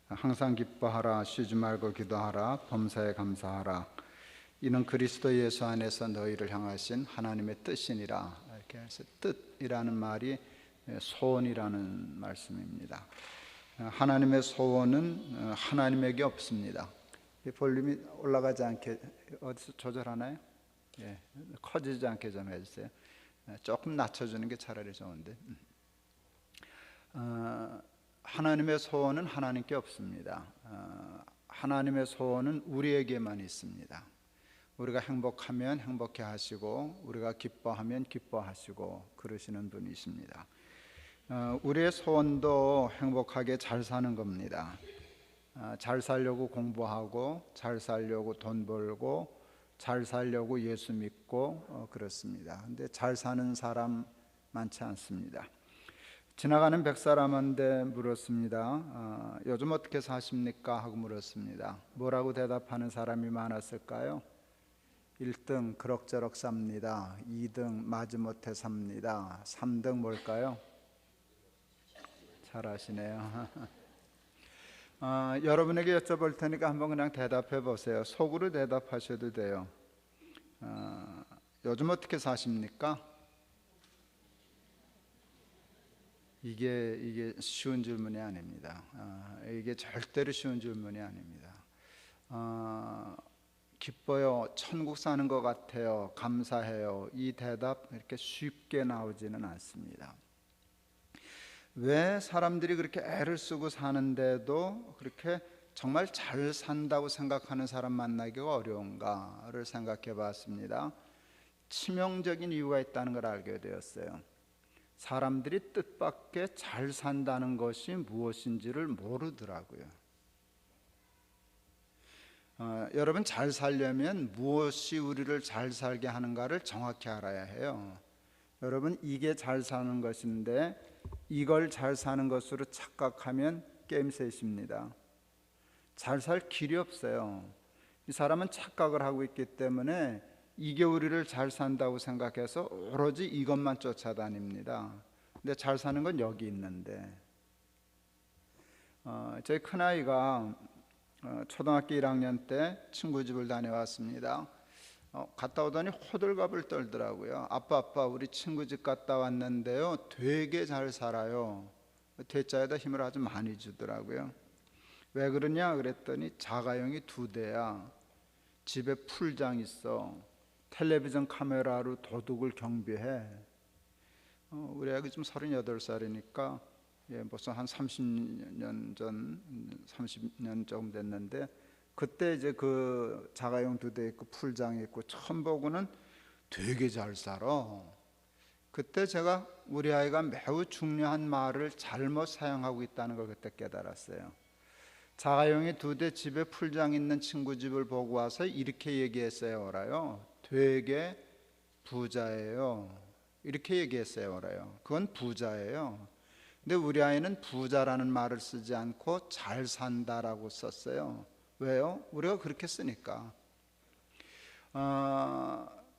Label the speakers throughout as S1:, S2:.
S1: 항상 기뻐하라, 쉬지 말고 기도하라, 범사에 감사하라. 이는 그리스도 예수 안에서 너희를 향하신 하나님의 뜻이니라. 이렇게 해서 뜻이라는 말이 소원이라는 말씀입니다. 하나님의 소원은 하나님에게 없습니다. 볼륨이 올라가지 않게 어디서 조절하나요? 예, 커지지 않게 좀 해주세요. 조금 낮춰주는 게 차라리 좋은데. 하나님의 소원은 하나님께 없습니다. 하나님의 소원은 우리에게만 있습니다. 우리가 행복하면 행복해 하시고 우리가 기뻐하면 기뻐하시고 그러시는 분이십니다. 우리의 소원도 행복하게 잘 사는 겁니다. 잘 살려고 공부하고 잘 살려고 돈 벌고 잘 살려고 예수 믿고 그렇습니다. 근데 잘 사는 사람 많지 않습니다. 지나가는 100사람한테 물었습니다. 요즘 어떻게 사십니까? 하고 물었습니다. 뭐라고 대답하는 사람이 많았을까요? 1등 그럭저럭 삽니다. 2등 마지못해 삽니다. 3등 뭘까요? 잘 아시네요. 여러분에게 여쭤볼 테니까 한번 그냥 대답해 보세요. 속으로 대답하셔도 돼요. 요즘 어떻게 사십니까? 이게 쉬운 질문이 아닙니다. 이게 절대로 쉬운 질문이 아닙니다. 기뻐요. 천국 사는 것 같아요. 감사해요. 이 대답 이렇게 쉽게 나오지는 않습니다. 왜 사람들이 그렇게 애를 쓰고 사는데도 그렇게 정말 잘 산다고 생각하는 사람 만나기가 어려운가를 생각해 봤습니다. 치명적인 이유가 있다는 걸 알게 되었어요. 사람들이 뜻밖의 잘 산다는 것이 무엇인지를 모르더라고요. 여러분, 잘 살려면 무엇이 우리를 잘 살게 하는가를 정확히 알아야 해요. 여러분, 이게 잘 사는 것인데 이걸 잘 사는 것으로 착각하면 게임셋입니다. 잘 살 길이 없어요. 이 사람은 착각을 하고 있기 때문에 이게 우리를 잘 산다고 생각해서 오로지 이것만 쫓아다닙니다. 근데 잘 사는 건 여기 있는데, 저희 큰아이가 초등학교 1학년 때 친구 집을 다녀왔습니다. 갔다 오더니 호들갑을 떨더라고요. 아빠 우리 친구 집 갔다 왔는데요 되게 잘 살아요. 대자에다 힘을 아주 많이 주더라고요. 왜 그러냐 그랬더니 자가용이 2대야. 집에 풀장 있어. 텔레비전 카메라로 도둑을 경비해. 우리 아기 좀 38살이니까 벌써 한 30년 조금 됐는데, 그때 이제 그 자가용 2대 있고 풀장이 있고 처음 보고는 되게 잘 살아. 그때 제가 우리 아이가 매우 중요한 말을 잘못 사용하고 있다는 걸 그때 깨달았어요. 자가용이 2대 집에 풀장 있는 친구 집을 보고 와서 이렇게 얘기했어요. 알아요? 되게 부자예요. 이렇게 얘기했어요. 알아요? 그건 부자예요. 근데 우리 아이는 부자라는 말을 쓰지 않고 잘 산다라고 썼어요. 왜요? 우리가 그렇게 쓰니까.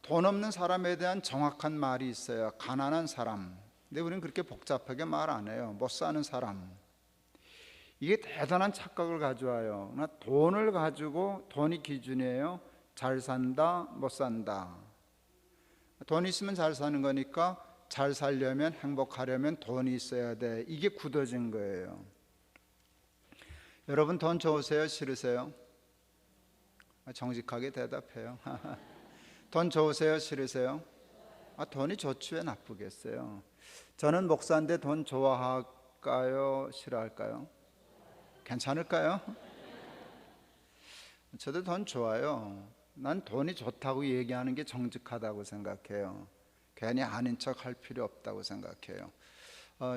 S1: 돈 없는 사람에 대한 정확한 말이 있어요. 가난한 사람. 근데 우리는 그렇게 복잡하게 말 안 해요. 못 사는 사람. 이게 대단한 착각을 가져와요. 돈을 가지고, 돈이 기준이에요. 잘 산다, 못 산다. 돈 있으면 잘 사는 거니까 잘 살려면, 행복하려면 돈이 있어야 돼. 이게 굳어진 거예요. 여러분, 돈 좋으세요? 싫으세요? 정직하게 대답해요. 돈 좋으세요? 싫으세요? 돈이 좋지 왜 나쁘겠어요? 저는 목사인데 돈 좋아할까요? 싫어할까요? 괜찮을까요? 저도 돈 좋아요. 난 돈이 좋다고 얘기하는 게 정직하다고 생각해요. 괜히 아닌 척 할 필요 없다고 생각해요.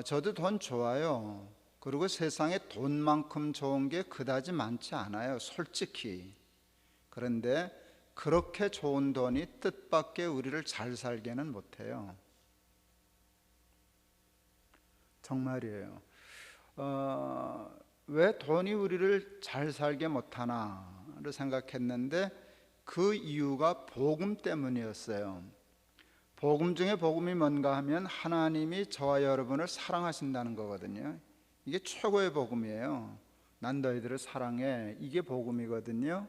S1: 저도 돈 좋아요. 그리고 세상에 돈만큼 좋은 게 그다지 많지 않아요, 솔직히. 그런데 그렇게 좋은 돈이 뜻밖의 우리를 잘 살게는 못해요. 정말이에요. 왜 돈이 우리를 잘 살게 못하나를 생각했는데 그 이유가 복음 때문이었어요. 복음 중에 복음이 뭔가 하면 하나님이 저와 여러분을 사랑하신다는 거거든요. 이게 최고의 복음이에요. 난 너희들을 사랑해. 이게 복음이거든요.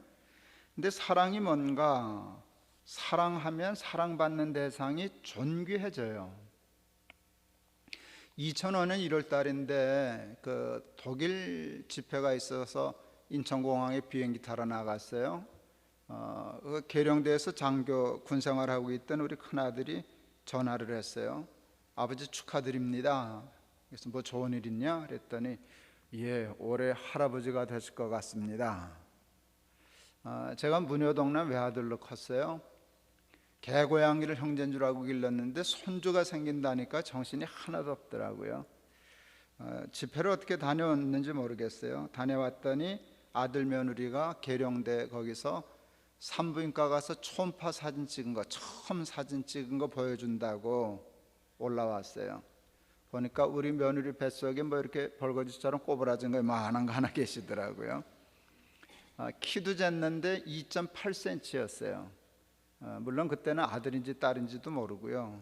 S1: 근데 사랑이 뭔가? 사랑하면 사랑받는 대상이 존귀해져요. 2005년 1월 달인데 그 독일 집회가 있어서 인천공항에 비행기 타러 나갔어요. 그 계룡대에서 장교 군생활하고 있던 우리 큰아들이 전화를 했어요. 아버지 축하드립니다. 그래서 뭐 좋은 일 있냐? 그랬더니 예, 올해 할아버지가 되실 것 같습니다. 제가 문효동남 외아들로 컸어요. 개고양이를 형제인 줄 알고 길렀는데 손주가 생긴다니까 정신이 하나도 없더라고요. 집회를 어떻게 다녀왔는지 모르겠어요. 다녀왔더니 아들 며느리가 계룡대 거기서 산부인과 가서 초음파 사진 찍은 거, 처음 사진 찍은 거 보여준다고 올라왔어요. 보니까 우리 며느리 뱃속에 뭐 이렇게 벌거지처럼 꼬부라진 거 만한 거 하나 계시더라고요. 키도 쟀는데 2.8cm였어요. 물론 그때는 아들인지 딸인지도 모르고요.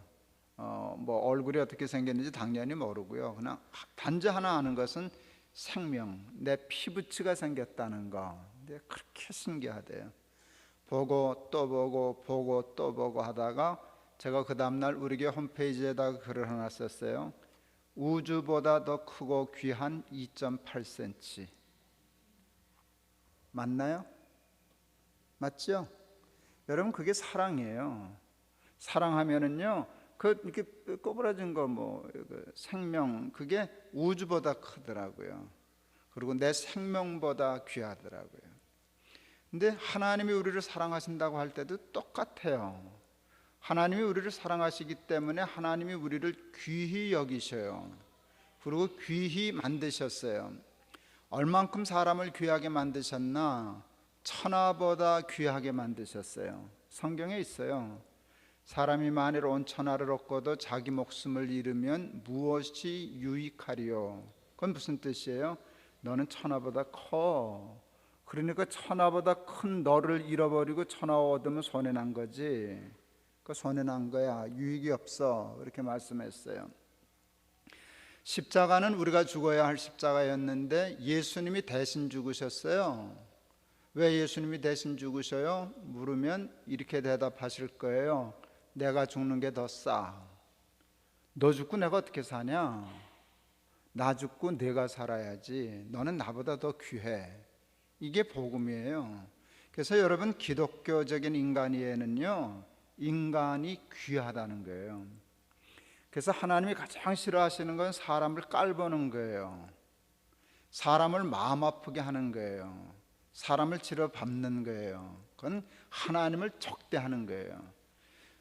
S1: 뭐 얼굴이 어떻게 생겼는지 당연히 모르고요. 그냥 단지 하나 아는 것은 생명, 내 피부치가 생겼다는 거. 근데 그렇게 신기하대요. 보고 또 보고 보고 또 보고 하다가 제가 그 다음날 우리 교회 홈페이지에다가 글을 하나 썼어요. 우주보다 더 크고 귀한 2.8cm. 맞나요? 맞죠? 여러분, 그게 사랑이에요. 사랑하면은요, 이렇게 꼬부라진 거 생명, 그게 우주보다 크더라고요. 그리고 내 생명보다 귀하더라고요. 근데 하나님이 우리를 사랑하신다고 할 때도 똑같아요. 하나님이 우리를 사랑하시기 때문에 하나님이 우리를 귀히 여기셔요. 그리고 귀히 만드셨어요. 얼만큼 사람을 귀하게 만드셨나? 천하보다 귀하게 만드셨어요. 성경에 있어요. 사람이 만일 온 천하를 얻고도 자기 목숨을 잃으면 무엇이 유익하리요? 그건 무슨 뜻이에요? 너는 천하보다 커. 그러니까 천하보다 큰 너를 잃어버리고 천하 얻으면 손해난 거지. 그 손해난 거야. 유익이 없어. 그렇게 말씀했어요. 십자가는 우리가 죽어야 할 십자가였는데 예수님이 대신 죽으셨어요. 왜 예수님이 대신 죽으셔요? 물으면 이렇게 대답하실 거예요. 내가 죽는 게 더 싸. 너 죽고 내가 어떻게 사냐? 나 죽고 내가 살아야지. 너는 나보다 더 귀해. 이게 복음이에요. 그래서 여러분, 기독교적인 인간이에는요, 인간이 귀하다는 거예요. 그래서 하나님이 가장 싫어하시는 건 사람을 깔보는 거예요. 사람을 마음 아프게 하는 거예요. 사람을 치러밟는 거예요. 그건 하나님을 적대하는 거예요.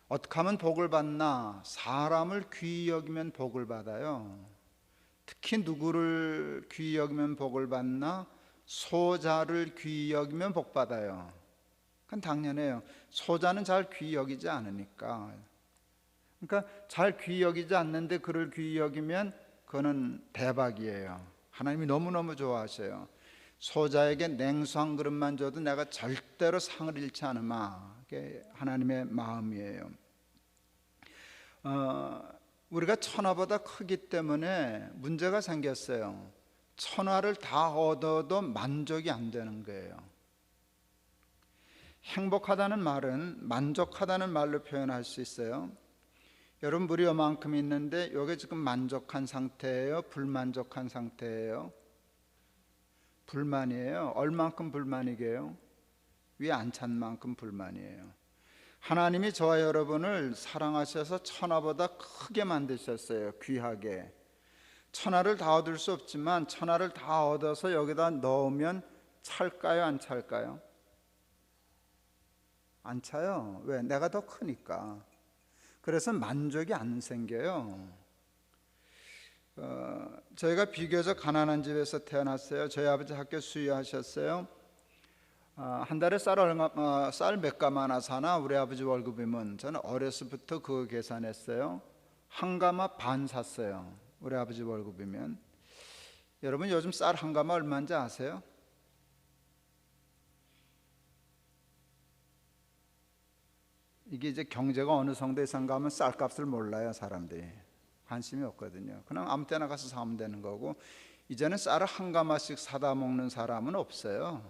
S1: 어떻게 하면 복을 받나? 사람을 귀히 여기면 복을 받아요. 특히 누구를 귀히 여기면 복을 받나? 소자를 귀히 여기면 복 받아요. 그건 당연해요. 소자는 잘 귀히 여기지 않으니까. 그러니까 잘 귀히 여기지 않는데 그를 귀히 여기면 그거는 대박이에요. 하나님이 너무너무 좋아하셔요. 소자에게 냉수 한 그릇만 줘도 내가 절대로 상을 잃지 않으마. 그게 하나님의 마음이에요. 우리가 천하보다 크기 때문에 문제가 생겼어요. 천하를 다 얻어도 만족이 안 되는 거예요. 행복하다는 말은 만족하다는 말로 표현할 수 있어요. 여러분, 물이 요만큼 있는데 이게 지금 만족한 상태예요? 불만족한 상태예요? 불만이에요. 얼만큼 불만이게요? 위에 안 찬 만큼 불만이에요. 하나님이 저와 여러분을 사랑하셔서 천하보다 크게 만드셨어요. 귀하게. 천하를 다 얻을 수 없지만 천하를 다 얻어서 여기다 넣으면 찰까요? 안 찰까요? 안 차요. 왜? 내가 더 크니까. 그래서 만족이 안 생겨요. 저희가 비교적 가난한 집에서 태어났어요. 저희 아버지 학교 수유하셨어요. 한 달에 쌀 몇 가마 하나 사나? 우리 아버지 월급이면 저는 어려서부터 그거 계산했어요. 한 가마 반 샀어요. 우리 아버지 월급이면. 여러분, 요즘 쌀 한 가마 얼마인지 아세요? 이게 이제 경제가 어느 정도 이상 가면 쌀값을 몰라요. 사람들이 관심이 없거든요. 그냥 아무 때나 가서 사면 되는 거고, 이제는 쌀을 한 가마씩 사다 먹는 사람은 없어요.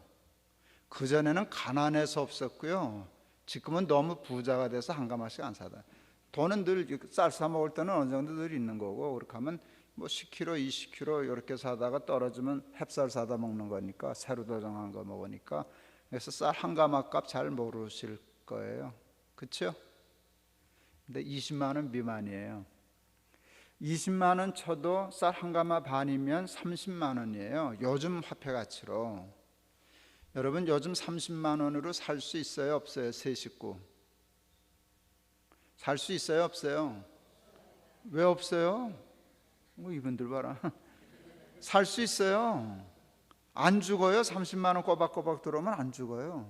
S1: 그전에는 가난해서 없었고요. 지금은 너무 부자가 돼서 한 가마씩 안 사다. 돈은 늘 쌀 사 먹을 때는 어느 정도 늘 있는 거고, 그렇게 하면 뭐 10kg, 20kg 이렇게 사다가 떨어지면 햅쌀 사다 먹는 거니까, 새로 도정한 거 먹으니까. 그래서 쌀 한 가마 값 잘 모르실 거예요. 그렇죠? 근데 20만 원 미만이에요. 20만 원 쳐도 쌀 한 가마 반이면 30만 원이에요. 요즘 화폐 가치로. 여러분, 요즘 30만 원으로 살 수 있어요, 없어요? 세 식구 살 수 있어요, 없어요? 왜 없어요? 뭐 이분들 봐라. 살 수 있어요. 안 죽어요. 30만 원 꼬박꼬박 들어오면 안 죽어요.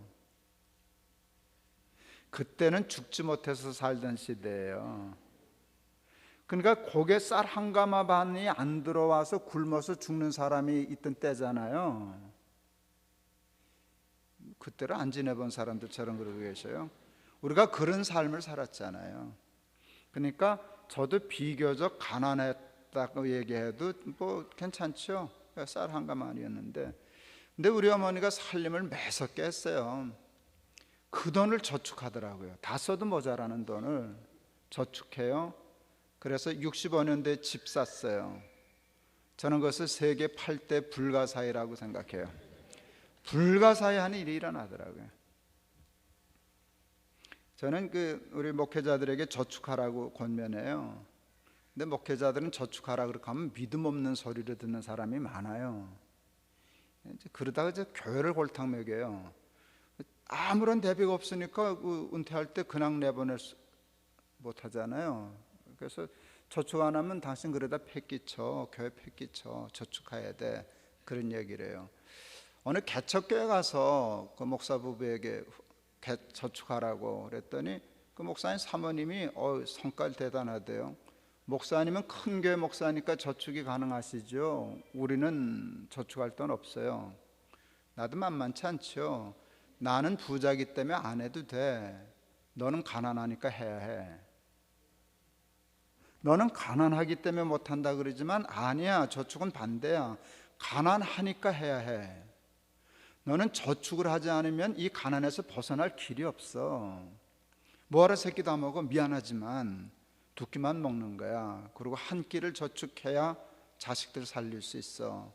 S1: 그때는 죽지 못해서 살던 시대예요. 그러니까 고개 쌀 한 가마 반이 안 들어와서 굶어서 죽는 사람이 있던 때잖아요. 그때를 안 지내본 사람들처럼 그러고 계셔요. 우리가 그런 삶을 살았잖아요. 그러니까 저도 비교적 가난했다고 얘기해도 뭐 괜찮죠. 쌀 한 가마니였는데, 근데 우리 어머니가 살림을 매섭게 했어요. 그 돈을 저축하더라고요. 다 써도 모자라는 돈을 저축해요. 그래서 65년대에 집 샀어요. 저는 그것을 세계 8대 불가사의라고 생각해요. 불가사의하는 일이 일어나더라고요. 저는 우리 목회자들에게 저축하라고 권면해요. 근데 목회자들은 저축하라 그렇게 하면 믿음 없는 소리를 듣는 사람이 많아요. 그러다가 이제 교회를 골탕 먹여요. 아무런 대비가 없으니까 은퇴할 때 그냥 내보낼 못 하잖아요. 그래서 저축 안 하면 당신 그러다 패끼쳐, 교회 패끼쳐, 저축해야 돼, 그런 얘기를 해요. 어느 개척교회 가서 그 목사 부부에게 저축하라고 그랬더니 그 목사님 사모님이 성깔 대단하대요. 목사님은 큰 교회 목사니까 저축이 가능하시죠. 우리는 저축할 돈 없어요. 나도 만만치 않죠. 나는 부자기 때문에 안 해도 돼. 너는 가난하니까 해야 해. 너는 가난하기 때문에 못한다 그러지만 아니야, 저축은 반대야. 가난하니까 해야 해. 너는 저축을 하지 않으면 이 가난에서 벗어날 길이 없어. 뭐하러 새끼 다 먹어? 미안하지만 두 끼만 먹는 거야. 그리고 한 끼를 저축해야 자식들 살릴 수 있어.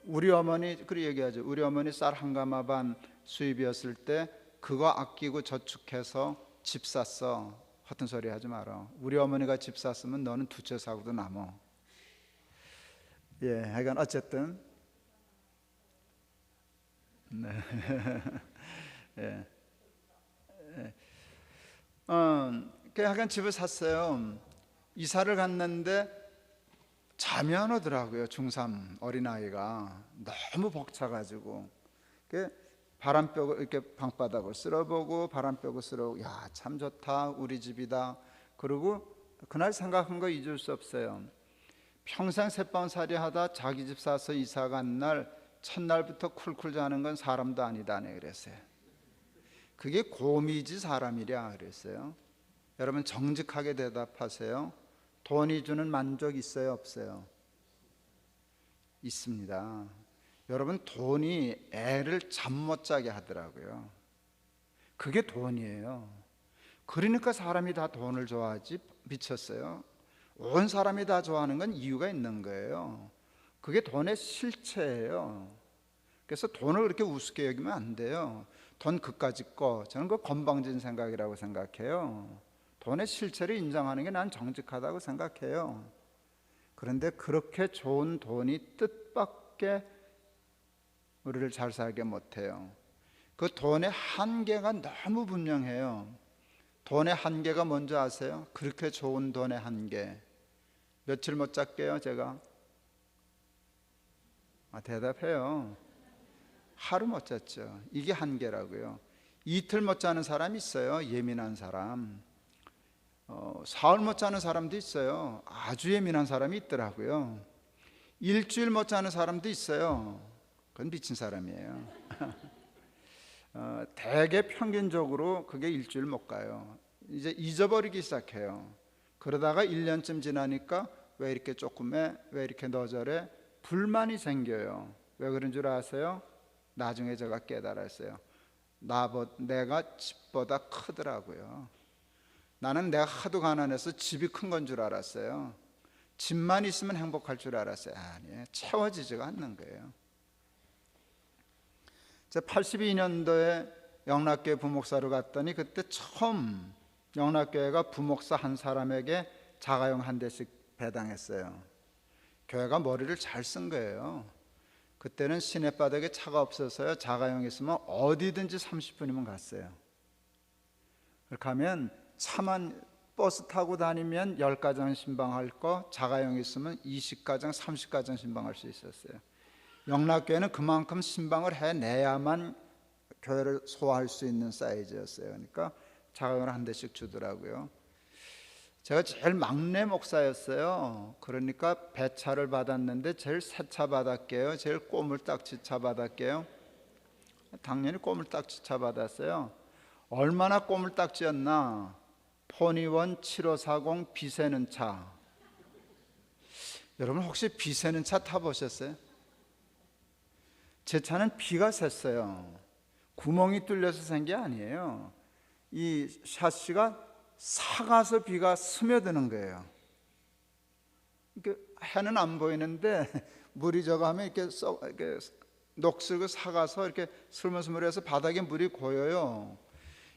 S1: 우리 어머니 그렇게 얘기하죠. 우리 어머니 쌀 한 가마 반 수입이었을 때 그거 아끼고 저축해서 집 샀어. 허튼 소리 하지 마라. 우리 어머니가 집 샀으면 너는 두 채 사고도 남어. 예, 하여간 어쨌든 네. 예. 예. 하여간 집을 샀어요. 이사를 갔는데 잠이 안 오더라고요. 중3 어린아이가 너무 벅차가지고 바람벽을 이렇게 방바닥을 쓸어보고 바람벽을 쓸어보고, 야, 참 좋다, 우리 집이다. 그리고 그날 생각한 거 잊을 수 없어요. 평생 새빵살이 하다 자기 집 사서 이사 간 날 첫날부터 쿨쿨 자는 건 사람도 아니다네 그랬어요. 그게 곰이지 사람이랴 그랬어요. 여러분 정직하게 대답하세요. 돈이 주는 만족 있어요, 없어요? 있습니다. 여러분 돈이 애를 잠 못 자게 하더라고요. 그게 돈이에요. 그러니까 사람이 다 돈을 좋아하지 미쳤어요. 온 사람이 다 좋아하는 건 이유가 있는 거예요. 그게 돈의 실체예요. 그래서 돈을 그렇게 우습게 여기면 안 돼요. 돈 그까짓 거, 저는 그 건방진 생각이라고 생각해요. 돈의 실체를 인정하는 게 난 정직하다고 생각해요. 그런데 그렇게 좋은 돈이 뜻밖의 우리를 잘 살게 못해요. 그 돈의 한계가 너무 분명해요. 돈의 한계가 뭔지 아세요? 그렇게 좋은 돈의 한계. 며칠 못 잤게요, 제가? 대답해요. 하루 못 잤죠. 이게 한계라고요. 이틀 못 자는 사람이 있어요. 예민한 사람. 사흘 못 자는 사람도 있어요. 아주 예민한 사람이 있더라고요. 일주일 못 자는 사람도 있어요. 그건 미친 사람이에요. 대개 평균적으로 그게 일주일 못 가요. 이제 잊어버리기 시작해요. 그러다가 1년쯤 지나니까 왜 이렇게 조금해? 왜 이렇게 너저래? 불만이 생겨요. 왜 그런 줄 아세요? 나중에 제가 깨달았어요. 내가 집보다 크더라고요. 나는 내가 하도 가난해서 집이 큰 건 줄 알았어요. 집만 있으면 행복할 줄 알았어요. 아니에요. 채워지지가 않는 거예요. 제가 82년도에 영락교회 부목사로 갔더니 그때 처음 영락교회가 부목사 한 사람에게 자가용 한 대씩 배당했어요. 교회가 머리를 잘 쓴 거예요. 그때는 시내바닥에 차가 없어서요. 자가용 있으면 어디든지 30분이면 갔어요. 그렇게 하면 차만 버스 타고 다니면 10가정 신방할 거, 자가용 있으면 20가정, 30가정 신방할 수 있었어요. 영락교회는 그만큼 신방을 해내야만 교회를 소화할 수 있는 사이즈였어요. 그러니까 자가용을 한 대씩 주더라고요. 제가 제일 막내 목사였어요. 그러니까 배차를 받았는데 제일 새 차 받았게요. 제일 꼬물딱지차 받았게요. 당연히 꼬물딱지차 받았어요. 얼마나 꼬물딱지였나. 포니원 7540 비세는 차. 여러분 혹시 비세는 차 타보셨어요? 제 차는 비가 샜어요. 구멍이 뚫려서 샌 게 아니에요. 이 샤시가 삭아서 비가 스며드는 거예요. 해는 안 보이는데 물이 저가면 이렇게 녹슬고 삭아서 이렇게 스물스물해서 바닥에 물이 고여요.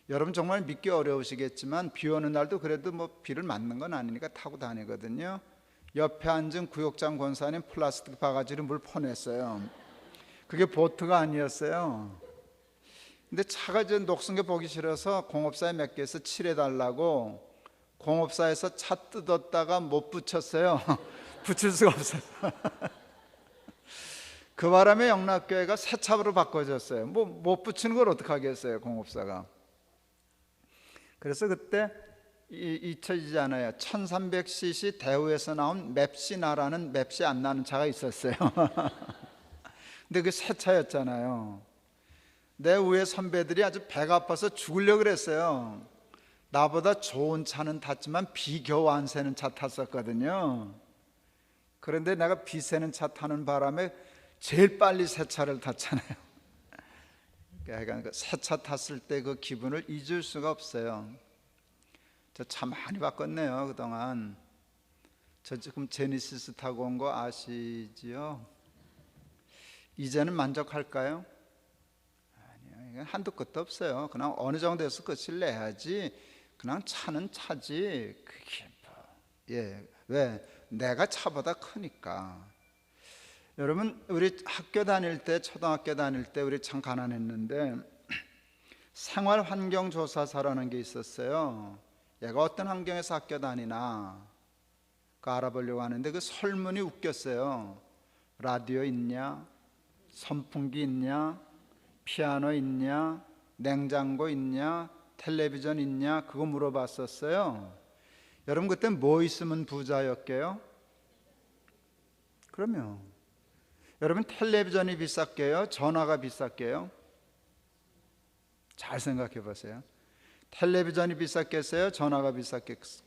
S1: 여러분 정말 믿기 어려우시겠지만 비 오는 날도 그래도 뭐 비를 맞는 건 아니니까 타고 다니거든요. 옆에 앉은 구역장 권사님 플라스틱 바가지로 물 퍼냈어요. 그게 보트가 아니었어요. 근데 차가 저 녹슨 게 보기 싫어서 공업사에 맡겨서 칠해달라고 공업사에서 차 뜯었다가 못 붙였어요. 붙일 수가 없어서. 그 바람에 영락교회가 새 차로 바꿔졌어요. 뭐 못 붙이는 걸 어떻게 하겠어요, 공업사가. 그래서 그때 잊혀지지 않아요. 1300cc 대우에서 나온 맵시나라는 맵시 안 나는 차가 있었어요. 근데 그 새 차였잖아요. 내 위에 선배들이 아주 배가 아파서 죽으려고 그랬어요. 나보다 좋은 차는 탔지만 비 겨우 안 새는 차 탔었거든요. 그런데 내가 비 새는 차 타는 바람에 제일 빨리 새 차를 탔잖아요. 그러니까 새 차 탔을 때 그 기분을 잊을 수가 없어요. 저 차 많이 바꿨네요 그동안. 저 지금 제니시스 타고 온 거 아시지요? 이제는 만족할까요? 아니요, 한도 끝도 없어요. 그냥 어느 정도에서 끝을 내야지. 그냥 차는 차지. 그게 왜? 내가 차보다 크니까. 여러분 우리 학교 다닐 때, 초등학교 다닐 때 우리 참 가난했는데 생활환경조사사라는 게 있었어요. 얘가 어떤 환경에서 학교 다니나 그거 알아보려고 하는데 그 설문이 웃겼어요. 라디오 있냐? 선풍기 있냐? 피아노 있냐? 냉장고 있냐? 텔레비전 있냐? 그거 물어봤었어요. 여러분 그때 뭐 있으면 부자였게요? 그러면 여러분 텔레비전이 비쌌게요? 전화가 비쌌게요? 잘 생각해 보세요. 텔레비전이 비쌌겠어요? 전화가 비쌌겠어요?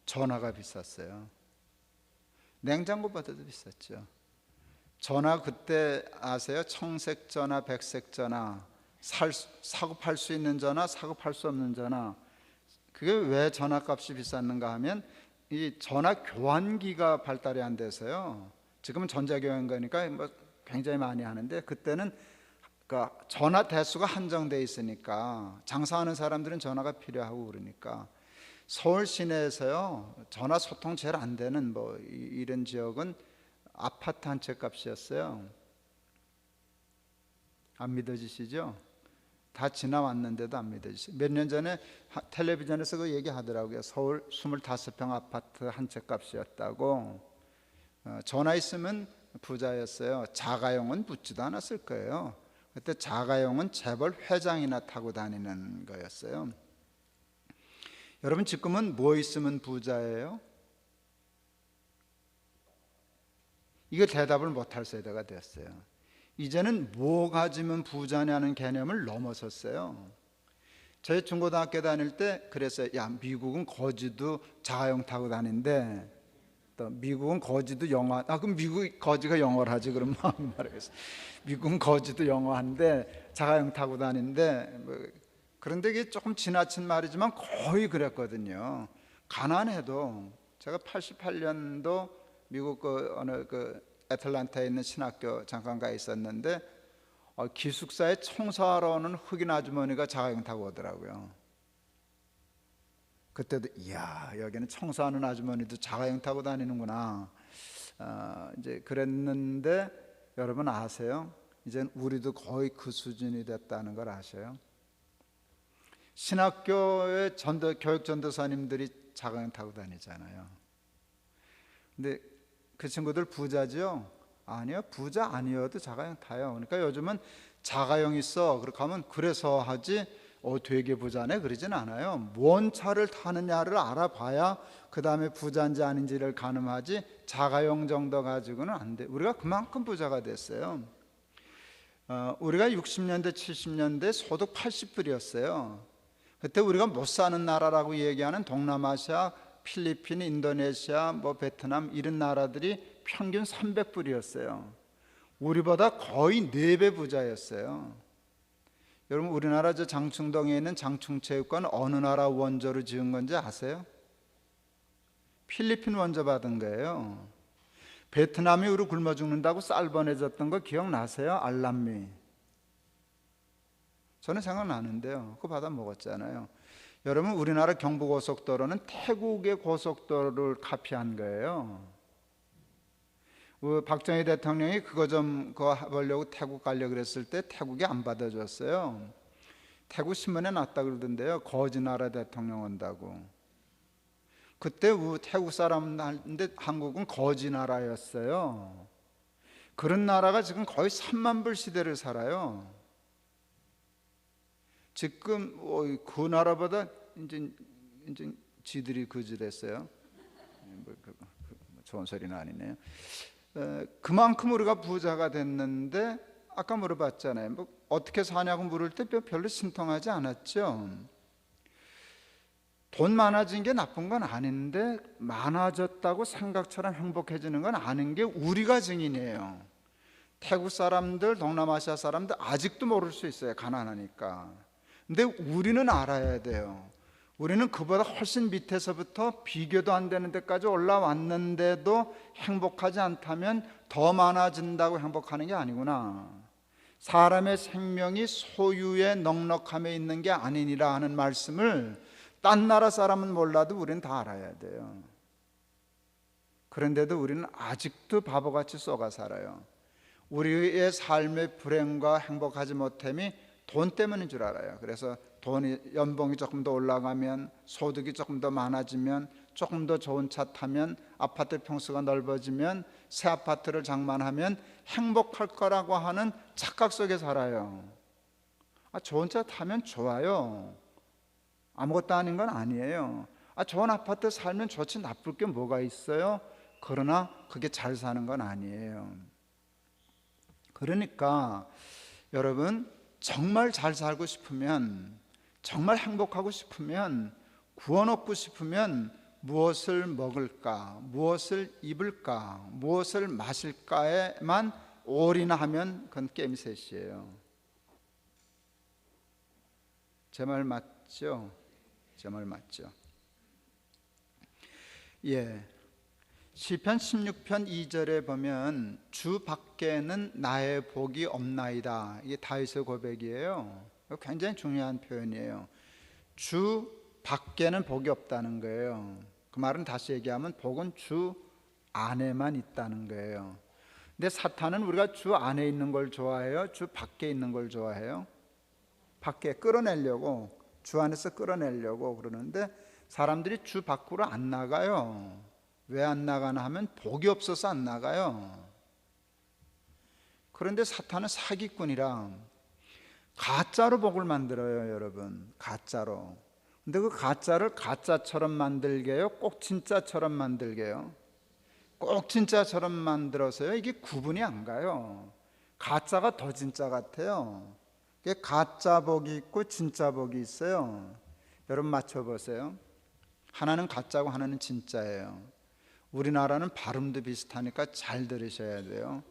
S1: 전화가 비쌌어요. 냉장고보다도 비쌌죠. 전화 그때 아세요? 청색 전화, 백색 전화, 사고 팔 수 있는 전화, 사고 팔 수 없는 전화. 그게 왜 전화값이 비쌌는가 하면 이 전화 교환기가 발달이 안 돼서요. 지금은 전자교환기니까 뭐 굉장히 많이 하는데 그때는 그러니까 전화 대수가 한정돼 있으니까 장사하는 사람들은 전화가 필요하고 그러니까 서울 시내에서요 전화 소통 제일 안 되는 뭐 이런 지역은 아파트 한 채 값이었어요. 안 믿어지시죠? 다 지나왔는데도 안 믿어지시죠? 몇 년 전에 텔레비전에서 그 얘기하더라고요. 서울 25평 아파트 한 채 값이었다고. 전화 있으면 부자였어요. 자가용은 붙지도 않았을 거예요. 그때 자가용은 재벌 회장이나 타고 다니는 거였어요. 여러분 지금은 뭐 있으면 부자예요? 이거 대답을 못할 세대가 됐어요. 이제는 뭐 가지면 부자냐는 개념을 넘어섰어요. 저희 중고등학교 다닐 때 그랬어요. 야, 미국은 거지도 자가용 타고 다닌대. 또 미국은 거지도 영어. 그럼 미국 거지가 영어를 하지 그럼 말하겠어. 미국은 거지도 영어한데 자가용 타고 다니는데 그런데 이게 조금 지나친 말이지만 거의 그랬거든요. 가난해도 제가 88년도 미국 어느 애틀란타에 있는 신학교 잠깐 가 있었는데 기숙사에 청소하러 오는 흑인 아주머니가 자가용 타고 오더라고요. 그때도 이야, 여기는 청소하는 아주머니도 자가용 타고 다니는구나. 이제 그랬는데 여러분 아세요? 이젠 우리도 거의 그 수준이 됐다는 걸 아셔요? 신학교의 교육 전도사님들이 자가용 타고 다니잖아요. 근데 그 친구들 부자죠? 아니요, 부자 아니어도 자가용 타요. 그러니까 요즘은 자가용 있어 그렇게 하면 그래서 하지 되게 부자네 그러진 않아요. 뭔 차를 타느냐를 알아봐야 그 다음에 부자인지 아닌지를 가늠하지 자가용 정도 가지고는 안 돼. 우리가 그만큼 부자가 됐어요. 우리가 60년대 70년대 소득 80불이었어요 그때 우리가 못 사는 나라라고 얘기하는 동남아시아, 필리핀, 인도네시아, 베트남 이런 나라들이 평균 300불이었어요 우리보다 거의 4배 부자였어요. 여러분 우리나라 저 장충동에 있는 장충체육관 어느 나라 원조로 지은 건지 아세요? 필리핀 원조 받은 거예요. 베트남이 우리 굶어 죽는다고 쌀 보내줬던 거 기억나세요? 알람미. 저는 생각나는데요. 그거 받아 먹었잖아요. 여러분 우리나라 경부고속도로는 태국의 고속도로를 카피한 거예요. 박정희 대통령이 그거 해보려고 태국 가려고 그랬을 때 태국이 안 받아줬어요. 태국 신문에 났다 그러던데요. 거지 나라 대통령 온다고. 그때 태국 사람인데 한국은 거지 나라였어요. 그런 나라가 지금 거의 3만 불 시대를 살아요. 지금 그 나라보다 이제 지들이 거지됐어요. 좋은 소리는 아니네요. 그만큼 우리가 부자가 됐는데 아까 물어봤잖아요. 어떻게 사냐고 물을 때 별로 신통하지 않았죠. 돈 많아진 게 나쁜 건 아닌데 많아졌다고 생각처럼 행복해지는 건 아닌 게 우리가 증인이에요. 태국 사람들, 동남아시아 사람들 아직도 모를 수 있어요. 가난하니까. 근데 우리는 알아야 돼요. 우리는 그보다 훨씬 밑에서부터 비교도 안 되는 데까지 올라왔는데도 행복하지 않다면 더 많아진다고 행복하는 게 아니구나. 사람의 생명이 소유의 넉넉함에 있는 게 아니니라 하는 말씀을 딴 나라 사람은 몰라도 우리는 다 알아야 돼요. 그런데도 우리는 아직도 바보같이 쏘가 살아요. 우리의 삶의 불행과 행복하지 못함이 돈 때문인 줄 알아요. 그래서 연봉이 조금 더 올라가면, 소득이 조금 더 많아지면, 조금 더 좋은 차 타면, 아파트 평수가 넓어지면, 새 아파트를 장만하면 행복할 거라고 하는 착각 속에 살아요. 좋은 차 타면 좋아요. 아무것도 아닌 건 아니에요. 좋은 아파트 살면 좋지 나쁠 게 뭐가 있어요? 그러나 그게 잘 사는 건 아니에요. 그러니까 여러분 정말 잘 살고 싶으면, 정말 행복하고 싶으면, 구원 얻고 싶으면 무엇을 먹을까, 무엇을 입을까, 무엇을 마실까에만 올인하면 그건 깸셋이에요. 제 말 맞죠? 제 말 맞죠? 예. 시편 16편 2절에 보면 주 밖에는 나의 복이 없나이다. 이게 다윗의 고백이에요. 굉장히 중요한 표현이에요. 주 밖에는 복이 없다는 거예요. 그 말은 다시 얘기하면 복은 주 안에만 있다는 거예요. 근데 사탄은 우리가 주 안에 있는 걸 좋아해요? 주 밖에 있는 걸 좋아해요? 밖에 끌어내려고, 주 안에서 끌어내려고 그러는데 사람들이 주 밖으로 안 나가요. 왜 안 나가나 하면 복이 없어서 안 나가요. 그런데 사탄은 사기꾼이라 가짜로 복을 만들어요, 여러분. 가짜로. 근데 그 가짜를 가짜처럼 만들게요? 꼭 진짜처럼 만들게요? 꼭 진짜처럼 만들어서요, 이게 구분이 안 가요. 가짜가 더 진짜 같아요. 가짜 복이 있고 진짜 복이 있어요. 여러분 맞춰보세요. 하나는 가짜고 하나는 진짜예요. 우리나라는 발음도 비슷하니까 잘 들으셔야 돼요.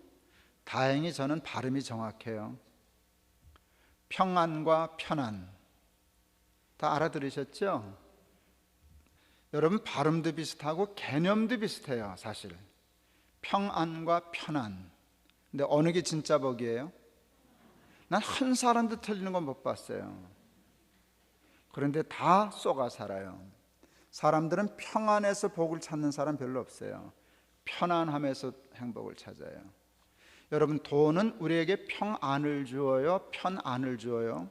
S1: 다행히 저는 발음이 정확해요. 평안과 편안 다 알아들으셨죠? 여러분 발음도 비슷하고 개념도 비슷해요. 사실 평안과 편안. 근데 어느 게 진짜 복이에요? 난 한 사람도 틀리는 건 못 봤어요. 그런데 다 쏘가 살아요. 사람들은 평안에서 복을 찾는 사람 별로 없어요. 편안함에서 행복을 찾아요. 여러분 돈은 우리에게 평안을 주어요? 편안을 주어요?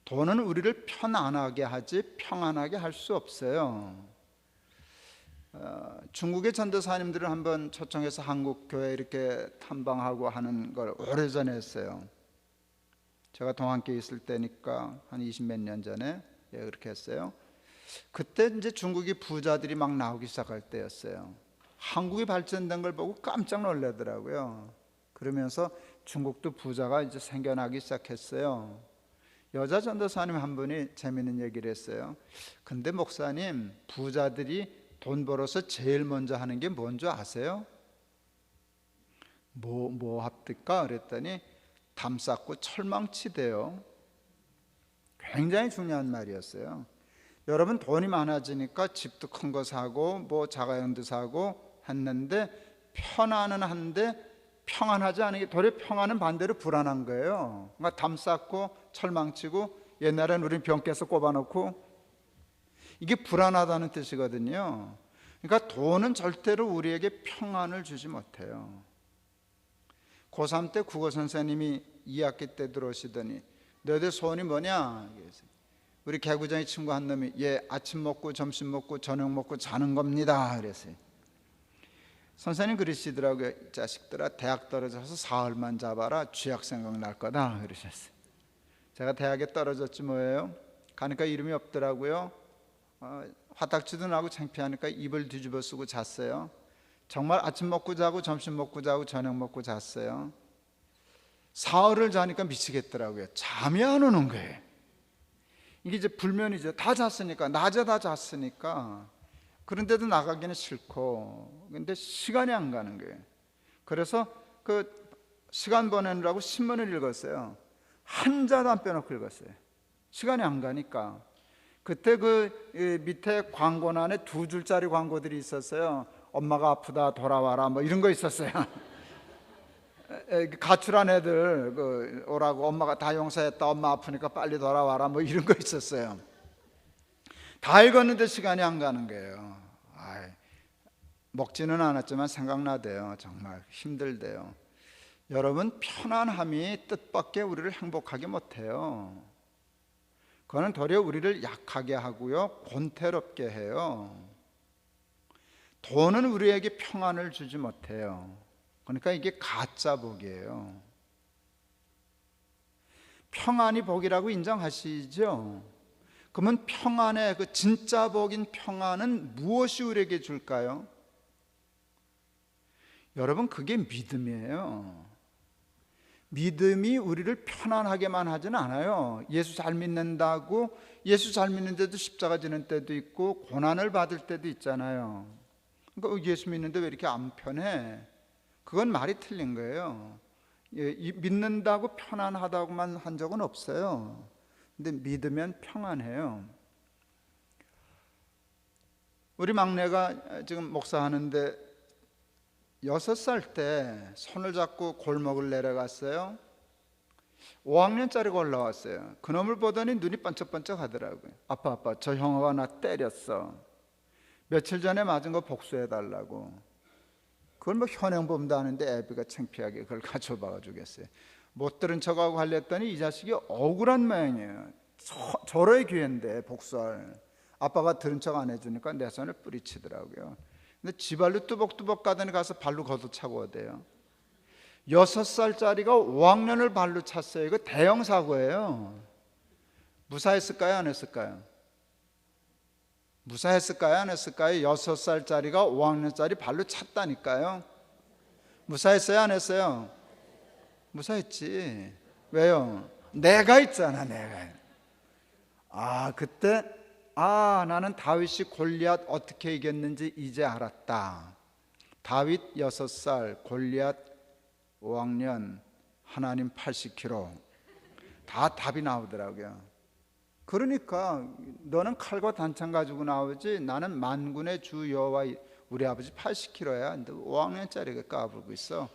S1: 돈은 우리를 편안하게 하지 평안하게 할 수 없어요. 중국의 전도사님들을 한번 초청해서 한국 교회 이렇게 탐방하고 하는 걸 오래전에 했어요. 제가 동안교회 있을 때니까 한 20몇 년 전에 그렇게 했어요. 그때 이제 중국이 부자들이 막 나오기 시작할 때였어요. 한국이 발전된 걸 보고 깜짝 놀라더라고요. 그러면서 중국도 부자가 이제 생겨나기 시작했어요. 여자 전도사님 한 분이 재미있는 얘기를 했어요. 근데 목사님, 부자들이 돈 벌어서 제일 먼저 하는 게 뭔지 아세요? 뭐 합니까? 그랬더니 담 쌓고 철망치대요. 굉장히 중요한 말이었어요. 여러분 돈이 많아지니까 집도 큰 거 사고 뭐 자가용도 사고 했는데 편안은 한데 평안하지 않은 게 도리어 평안은 반대로 불안한 거예요. 그러니까 담 쌓고 철망치고 옛날엔 우린 병 깨서 꼽아놓고 이게 불안하다는 뜻이거든요. 그러니까 돈은 절대로 우리에게 평안을 주지 못해요. 고3 때 국어 선생님이 2학기 때 들어오시더니 너희들 소원이 뭐냐? 우리 개구쟁이 친구 한 놈이 아침 먹고 점심 먹고 저녁 먹고 자는 겁니다. 그랬어요. 선생님 그러시더라고요. 자식들아 대학 떨어져서 사흘만 잡아라. 쥐약 생각날 거다. 그러셨어요. 제가 대학에 떨어졌지 뭐예요. 가니까 이름이 없더라고요. 화딱지도 나고 창피하니까 이불 뒤집어 쓰고 잤어요. 정말 아침 먹고 자고 점심 먹고 자고 저녁 먹고 잤어요. 사흘을 자니까 미치겠더라고요. 잠이 안 오는 거예요. 이게 이제 불면이죠. 다 잤으니까, 낮에 다 잤으니까. 그런데도 나가기는 싫고, 근데 시간이 안 가는 거예요. 그래서 그 시간 보내느라고 신문을 읽었어요. 한 자도 안 빼놓고 읽었어요. 시간이 안 가니까. 그때 그 밑에 광고란에 2줄짜리 광고들이 있었어요. 엄마가 아프다 돌아와라 뭐 이런 거 있었어요. 가출한 애들 오라고 엄마가 다 용서했다 엄마 아프니까 빨리 돌아와라 뭐 이런 거 있었어요. 다 읽었는데 시간이 안 가는 거예요. 먹지는 않았지만 생각나대요. 정말 힘들대요. 여러분 편안함이 뜻밖의 우리를 행복하게 못해요. 그거는 도리어 우리를 약하게 하고요 곤태롭게 해요. 돈은 우리에게 평안을 주지 못해요. 그러니까 이게 가짜 복이에요. 평안이 복이라고 인정하시죠? 그러면 평안의 그 진짜 복인 평안은 무엇이 우리에게 줄까요? 여러분 그게 믿음이에요. 믿음이 우리를 편안하게만 하지는 않아요. 예수 잘 믿는다고 예수 잘 믿는데도 십자가 지는 때도 있고 고난을 받을 때도 있잖아요. 그러니까 예수 믿는데 왜 이렇게 안 편해? 그건 말이 틀린 거예요. 믿는다고 편안하다고만 한 적은 없어요. 근데 믿으면 평안해요. 우리 막내가 지금 목사하는데 6살 때 손을 잡고 골목을 내려갔어요. 5학년짜리가 올라왔어요. 그놈을 보더니 눈이 번쩍번쩍 하더라고요. 아빠 저 형아가 나 때렸어. 며칠 전에 맞은 거 복수해달라고. 그걸 뭐 현행범도 아는데 애비가 창피하게 그걸 가져봐 주겠어요. 못 들은 척하고 하려더니 이 자식이 억울한 모양이에요. 저러의 기회인데 복수할. 아빠가 들은 척 안 해주니까 내 손을 뿌리치더라고요. 근데 지발로 뚜벅뚜벅 가더니 가서 발로 걷어차고 오대요. 6살짜리가 5학년을 발로 찼어요. 이거 대형 사고예요. 무사했을까요? 안 했을까요? 무사했을까요? 안 했을까요? 6살짜리가 5학년짜리 발로 찼다니까요. 무사했어요? 안 했어요? 무사했지. 왜요? 내가 있잖아. 내가. 그때 나는 다윗이 골리앗 어떻게 이겼는지 이제 알았다. 다윗 6살, 골리앗 5학년, 하나님 80kg. 다 답이 나오더라고요. 그러니까 너는 칼과 단창 가지고 나오지, 나는 만군의 주 여호와 우리 아버지 80kg야. 근데 5학년짜리가 까불고 있어.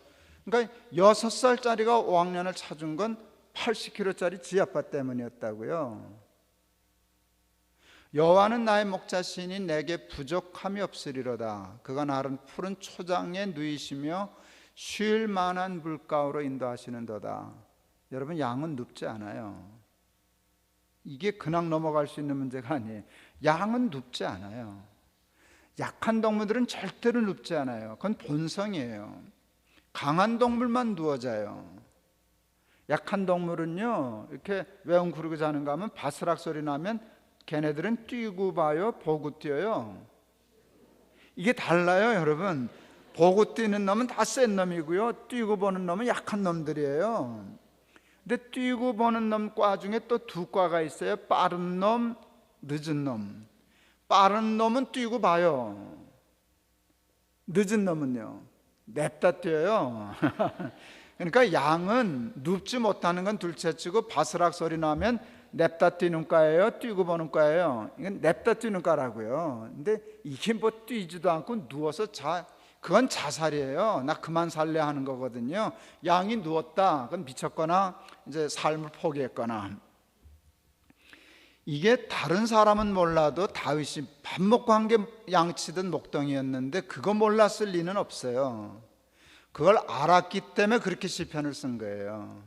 S1: 그러니까 6살짜리가 5학년을 찾은 건 80kg짜리 지 아빠 때문이었다고요. 여호와는 나의 목자시니 내게 부족함이 없으리로다. 그가 나를 푸른 초장에 누이시며 쉴 만한 물가로 인도하시는도다. 여러분, 양은 눕지 않아요. 이게 그냥 넘어갈 수 있는 문제가 아니에요. 양은 눕지 않아요. 약한 동물들은 절대로 눕지 않아요. 그건 본성이에요. 강한 동물만 누워 자요. 약한 동물은요, 이렇게 외웅구르고 자는가 하면 바스락 소리 나면 걔네들은 뛰고 봐요, 보고 뛰어요. 이게 달라요, 여러분. 보고 뛰는 놈은 다 센 놈이고요, 뛰고 보는 놈은 약한 놈들이에요. 근데 뛰고 보는 놈 과 중에 또 두 과가 있어요. 빠른 놈, 늦은 놈. 빠른 놈은 뛰고 봐요. 늦은 놈은요, 냅다 뛰어요. 그러니까 양은 눕지 못하는 건 둘째치고 바스락 소리 나면 냅다 뛰는 과예요, 뛰고 보는 과예요? 이건 냅다 뛰는 과라고요. 근데 이게 뭐 뛰지도 않고 누워서 그건 자살이에요. 나 그만 살래 하는 거거든요. 양이 누웠다, 그건 미쳤거나 이제 삶을 포기했거나. 이게 다른 사람은 몰라도 다윗이 밥 먹고 한 게 양치던 목동이었는데 그거 몰랐을 리는 없어요. 그걸 알았기 때문에 그렇게 시편을 쓴 거예요.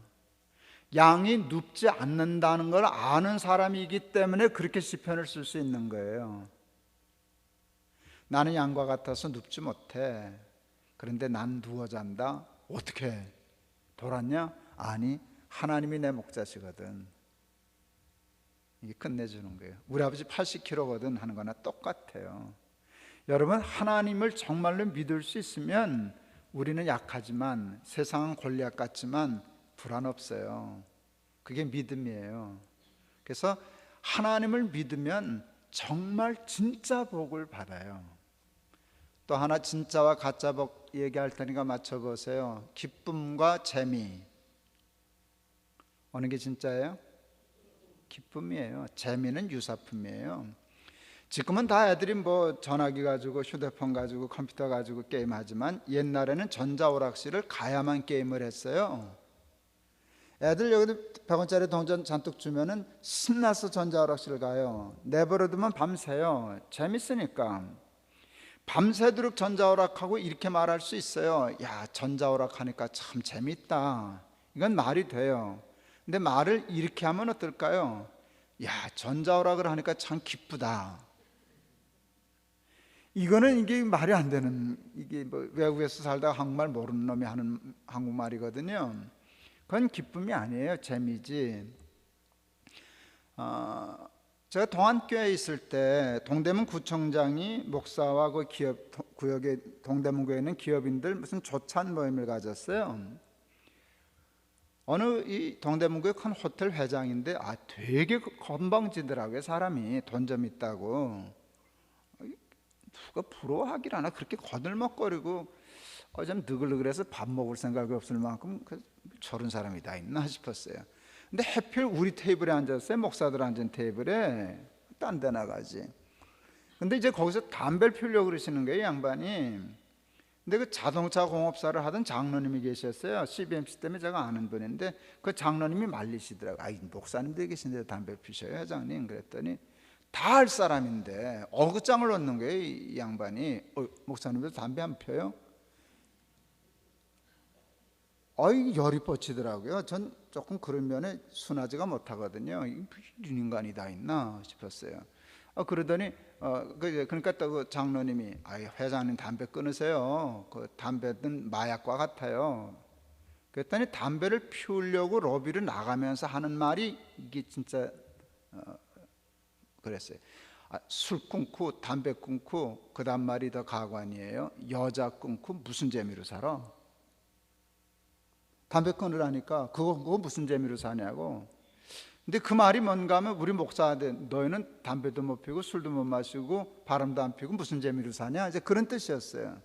S1: 양이 눕지 않는다는 걸 아는 사람이기 때문에 그렇게 시편을 쓸 수 있는 거예요. 나는 양과 같아서 눕지 못해. 그런데 난 누워 잔다. 어떻게 돌았냐? 아니, 하나님이 내 목자시거든. 이게 끝내주는 거예요. 우리 아버지 80kg거든 하는 거나 똑같아요. 여러분, 하나님을 정말로 믿을 수 있으면 우리는 약하지만, 세상은 골리앗 같지만 불안 없어요. 그게 믿음이에요. 그래서 하나님을 믿으면 정말 진짜 복을 받아요. 또 하나 진짜와 가짜 복 얘기할 테니까 맞춰보세요. 기쁨과 재미. 어느 게 진짜예요? 기쁨이에요. 재미는 유사품이에요. 지금은 다 애들이 뭐 전화기 가지고 휴대폰 가지고 컴퓨터 가지고 게임하지만 옛날에는 전자오락실을 가야만 게임을 했어요. 애들 여기도 100원짜리 동전 잔뜩 주면은 신나서 전자오락실 가요. 내버려두면 밤새요. 재밌으니까. 밤새도록 전자오락하고 이렇게 말할 수 있어요. 야, 전자오락하니까 참 재밌다. 이건 말이 돼요. 근데 말을 이렇게 하면 어떨까요? 야, 전자오락을 하니까 참 기쁘다. 이게 말이 안 되는, 이게 뭐 외국에서 살다가 한국말 모르는 놈이 하는 한국말이거든요. 그건 기쁨이 아니에요. 재미지. 제가 동안교회에 있을 때 동대문 구청장이 목사와 그 구역의 동대문 교회에 있는 기업인들 무슨 조찬 모임을 가졌어요. 어느 이 동대문구의 큰 호텔 회장인데 되게 건방지더라고요. 사람이 돈 좀 있다고. 누가 부러워하기라나 그렇게 거들먹거리고 좀 느글느글해서 밥 먹을 생각이 없을 만큼 저런 사람이 다 있나 싶었어요. 근데 하필 우리 테이블에 앉았어요. 목사들 앉은 테이블에. 딴 데 나가지. 근데 이제 거기서 담배를 피우려고 그러시는 거예요, 양반이. 근데 그 자동차 공업사를 하던 장로님이 계셨어요. CBMC 때문에 제가 아는 분인데 그 장로님이 말리시더라고요. 목사님들 계신데 담배 피셔요, 회장님? 그랬더니 다 할 사람인데 어긋장을 놓는 거예요, 이 양반이. 목사님들 담배 안 펴요? 열이 뻗치더라고요. 전 조금 그런 면에 순하지가 못하거든요. 이런 인간이 다 있나 싶었어요. 그러더니 그러니까 또 그 장로님이 회장님 담배 끊으세요. 그 담배는 마약과 같아요. 그랬더니 담배를 피우려고 로비를 나가면서 하는 말이 이게 진짜 그랬어요. 술 끊고 담배 끊고 그 다음 말이 더 가관이에요. 여자 끊고 무슨 재미로 살아? 담배 끊으라니까 그거 무슨 재미로 사냐고. 근데 그 말이 뭔가 하면 우리 목사한테 너희는 담배도 못 피우고 술도 못 마시고 바람도 안 피우고 무슨 재미로 사냐, 이제 그런 뜻이었어요.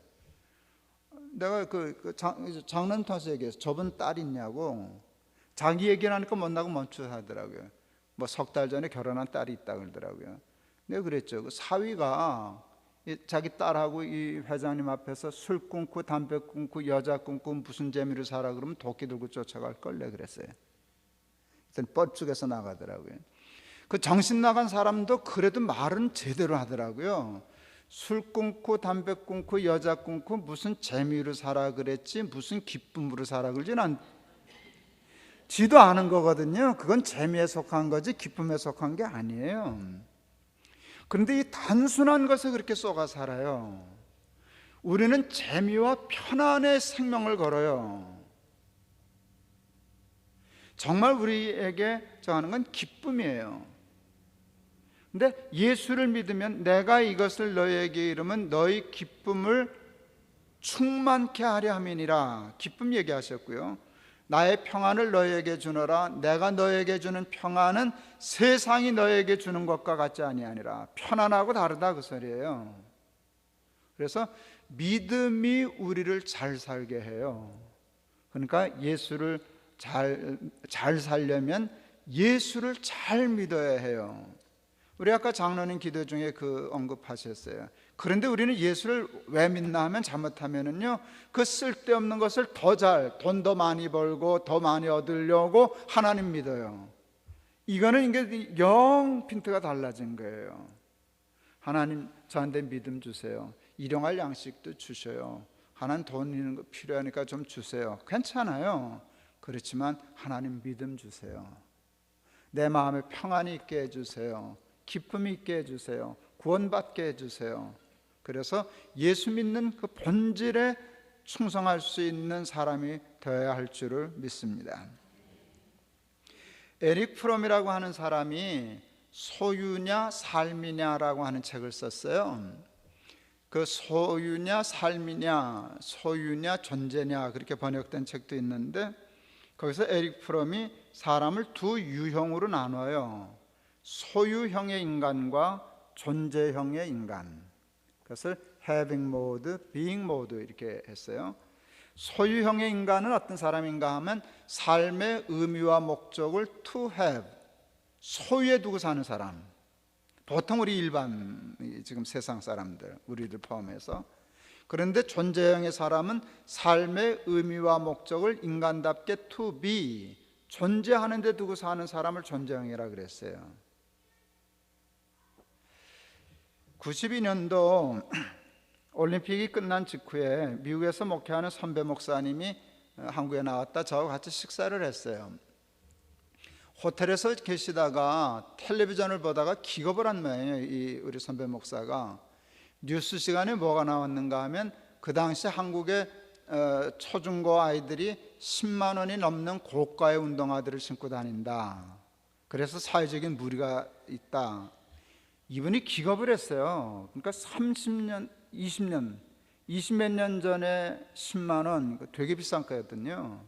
S1: 내가 장난 타서 얘기해서 저분 딸 있냐고, 자기 얘기를 하니까 못나고 멈춰 하더라고요. 뭐 석 달 전에 결혼한 딸이 있다 그러더라고요. 내가 그랬죠. 그 사위가 자기 딸하고 이 회장님 앞에서 술 끊고 담배 끊고 여자 끊고 무슨 재미로 살아 그러면 도끼 들고 쫓아갈 걸, 내가 그랬어요. 일단 뻘쭉해서 나가더라고요. 그 정신 나간 사람도 그래도 말은 제대로 하더라고요. 술 끊고 담배 끊고 여자 끊고 무슨 재미로 살아 그랬지 무슨 기쁨으로 살아 그러진 지도 않은 거거든요. 그건 재미에 속한 거지 기쁨에 속한 게 아니에요. 그런데 이 단순한 것에 그렇게 쏘가 살아요. 우리는 재미와 편안의 생명을 걸어요. 정말 우리에게 정하는 건 기쁨이에요. 근데 예수를 믿으면 내가 이것을 너희에게 이르면 너희 기쁨을 충만케 하려 함이니라, 기쁨 얘기하셨고요. 나의 평안을 너희에게 주노라. 내가 너희에게 주는 평안은 세상이 너희에게 주는 것과 같지 아니하니라. 편안하고 다르다 그 소리예요. 그래서 믿음이 우리를 잘 살게 해요. 그러니까 예수를 잘 살려면 예수를 잘 믿어야 해요. 우리 아까 장로님 기도 중에 그 언급하셨어요. 그런데 우리는 예수를 왜 믿나 하면 잘못하면은요, 그 쓸데없는 것을 돈 더 많이 벌고 더 많이 얻으려고 하나님 믿어요. 이거는 이게 영 핀트가 달라진 거예요. 하나님 저한테 믿음 주세요. 일용할 양식도 주셔요. 하나님 돈 있는 거 필요하니까 좀 주세요. 괜찮아요. 그렇지만 하나님 믿음 주세요. 내 마음에 평안이 있게 해주세요. 기쁨이 있게 해주세요. 구원받게 해주세요. 그래서 예수 믿는 그 본질에 충성할 수 있는 사람이 되어야 할 줄을 믿습니다. 에릭 프롬이라고 하는 사람이 소유냐 삶이냐라고 하는 책을 썼어요. 그 소유냐 삶이냐, 소유냐 존재냐 그렇게 번역된 책도 있는데, 거기서 에릭 프롬이 사람을 두 유형으로 나눠요. 소유형의 인간과 존재형의 인간. 그것을 having mode, being mode 이렇게 했어요. 소유형의 인간은 어떤 사람인가 하면 삶의 의미와 목적을 to have, 소유에 두고 사는 사람. 보통 우리 일반 지금 세상 사람들, 우리들 포함해서. 그런데 존재형의 사람은 삶의 의미와 목적을 인간답게 to be, 존재하는 데 두고 사는 사람을 존재형이라 그랬어요. 92년도 올림픽이 끝난 직후에 미국에서 목회하는 선배 목사님이 한국에 나왔다 저하고 같이 식사를 했어요. 호텔에서 계시다가 텔레비전을 보다가 기겁을 한 모양이에요. 우리 선배 목사가 뉴스 시간에 뭐가 나왔는가 하면 그 당시 한국의 초중고 아이들이 10만 원이 넘는 고가의 운동화들을 신고 다닌다. 그래서 사회적인 무리가 있다. 이분이 기겁을 했어요. 그러니까 30년, 20몇 년 전에 10만 원 되게 비싼 거였거든요.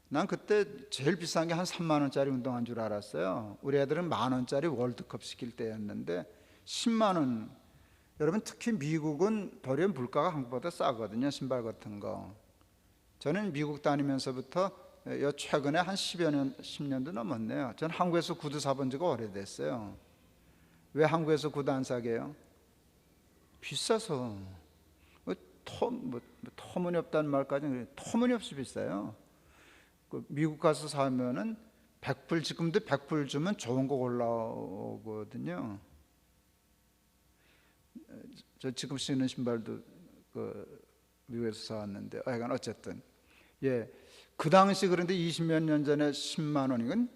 S1: 난 그때 제일 비싼 게 한 3만 원짜리 운동화인 줄 알았어요. 우리 애들은 만 원짜리 월드컵 시킬 때였는데 10만 원. 여러분 특히 미국은 도리어 물가가 한국보다 싸거든요. 신발 같은 거. 저는 미국 다니면서부터 최근에 한 10년도 넘었네요. 저는 한국에서 구두 사본 지가 오래됐어요. 왜 한국에서 구두 안 사게요? 비싸서. 터무니없다는 말까지는 터무니없이 비싸요. 미국 가서 사면은 100불, 지금도 100불 주면 좋은 거 올라오거든요. 저 지금 신는 신발도 미국에서 사왔는데, 하여간 어쨌든 그 당시 그런데 20몇 년 전에 10만 원, 이건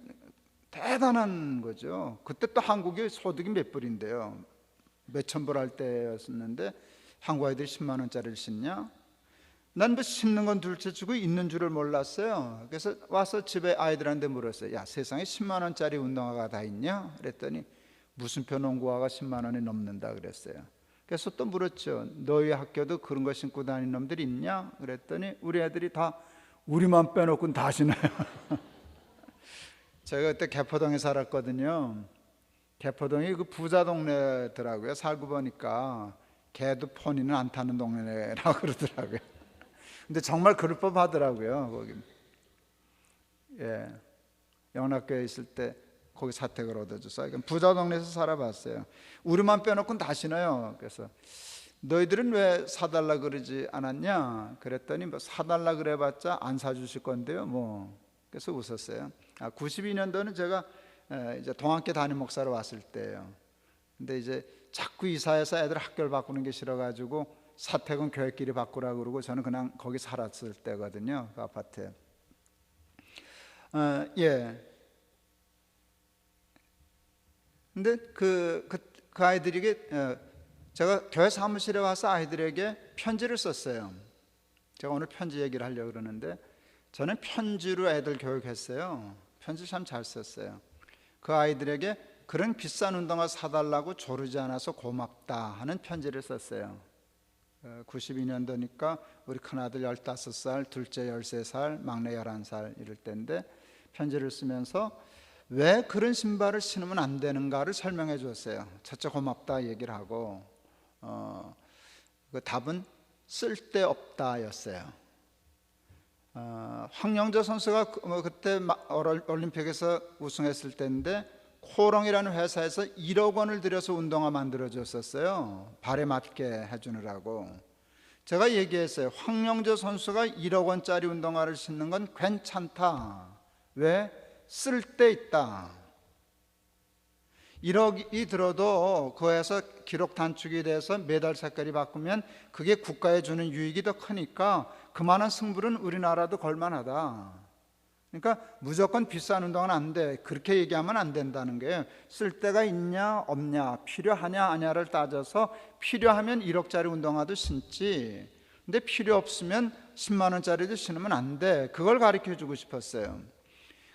S1: 대단한 거죠. 그때 또 한국의 소득이 몇 불인데요. 몇천 불 할 때였었는데 한국 아이들이 10만 원짜리를 신냐? 난 뭐 신는 건 둘째 치고 있는 줄을 몰랐어요. 그래서 와서 집에 아이들한테 물었어요. 야, 세상에 10만 원짜리 운동화가 다 있냐? 그랬더니 무슨표 농구화가 10만 원이 넘는다 그랬어요. 그래서 또 물었죠. 너희 학교도 그런 거 신고 다니는 놈들이 있냐? 그랬더니 우리 애들이 다 우리만 빼놓고는 다 신어요. 제가 그때 개포동에 살았거든요. 개포동이 그 부자 동네더라고요. 살고 보니까 개도 포니는 안 타는 동네라고 그러더라고요. 근데 정말 그럴 법하더라고요. 거기. 예, 영락교에 있을 때 거기 사택을 얻어줬어요. 부자 동네에서 살아봤어요. 우리만 빼놓고는 다 신어요. 그래서 너희들은 왜 사달라 그러지 않았냐? 그랬더니 뭐 사달라 그래봤자 안 사주실 건데요. 뭐 그래서 웃었어요. 92년도는 제가 이제 동학교 담임 목사로 왔을 때예요. 근데 이제 자꾸 이사해서 애들 학교를 바꾸는 게 싫어가지고 사택은 교회끼리 바꾸라 그러고 저는 그냥 거기 살았을 때거든요. 그 아파트에. 예. 근데 그 아이들에게 제가 교회 사무실에 와서 아이들에게 편지를 썼어요. 제가 오늘 편지 얘기를 하려고 그러는데 저는 편지로 애들 교육했어요. 편지 참 잘 썼어요. 그 아이들에게 그런 비싼 운동화 사달라고 조르지 않아서 고맙다 하는 편지를 썼어요. 92년도니까 우리 큰아들 15살, 둘째 13살, 막내 11살 이럴 때인데 편지를 쓰면서 왜 그런 신발을 신으면 안 되는가를 설명해 줬어요. 첫째 고맙다 얘기를 하고 그 답은 쓸데없다였어요. 황영조 선수가 그때 올림픽에서 우승했을 때인데 코롱이라는 회사에서 1억 원을 들여서 운동화 만들어 줬었어요. 발에 맞게 해주느라고. 제가 얘기했어요. 황영조 선수가 1억 원짜리 운동화를 신는 건 괜찮다. 왜? 쓸데있다. 1억이 들어도 그에서 기록 단축이 돼서 메달 색깔이 바꾸면 그게 국가에 주는 유익이 더 크니까 그만한 승부는 우리나라도 걸만하다. 그러니까 무조건 비싼 운동은 안 돼. 그렇게 얘기하면 안 된다는 거예요. 쓸데가 있냐 없냐, 필요하냐 아냐를 따져서 필요하면 1억짜리 운동화도 신지. 근데 필요 없으면 10만 원짜리도 신으면 안 돼. 그걸 가르쳐 주고 싶었어요.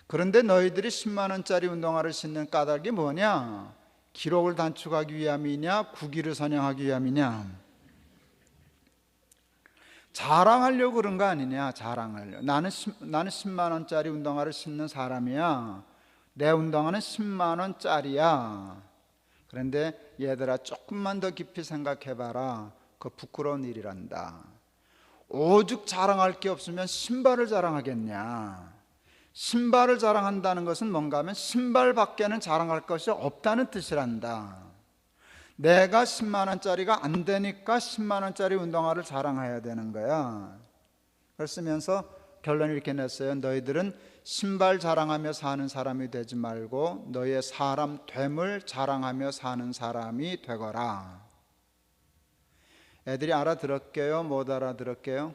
S1: 그런데 너희들이 10만 원짜리 운동화를 신는 까닭이 뭐냐? 기록을 단축하기 위함이냐? 국위를 선양하기 위함이냐? 자랑하려고 그런 거 아니냐? 자랑하려고. 나는 10만 원짜리 운동화를 신는 사람이야. 내 운동화는 10만 원짜리야. 그런데 얘들아 조금만 더 깊이 생각해봐라. 그거 부끄러운 일이란다. 오죽 자랑할 게 없으면 신발을 자랑하겠냐? 신발을 자랑한다는 것은 뭔가 하면 신발밖에는 자랑할 것이 없다는 뜻이란다. 내가 10만 원짜리가 안 되니까 10만 원짜리 운동화를 자랑해야 되는 거야. 그걸 쓰면서 결론을 이렇게 냈어요. 너희들은 신발 자랑하며 사는 사람이 되지 말고 너희의 사람 됨을 자랑하며 사는 사람이 되거라. 애들이 알아들었게요? 못 알아들었게요?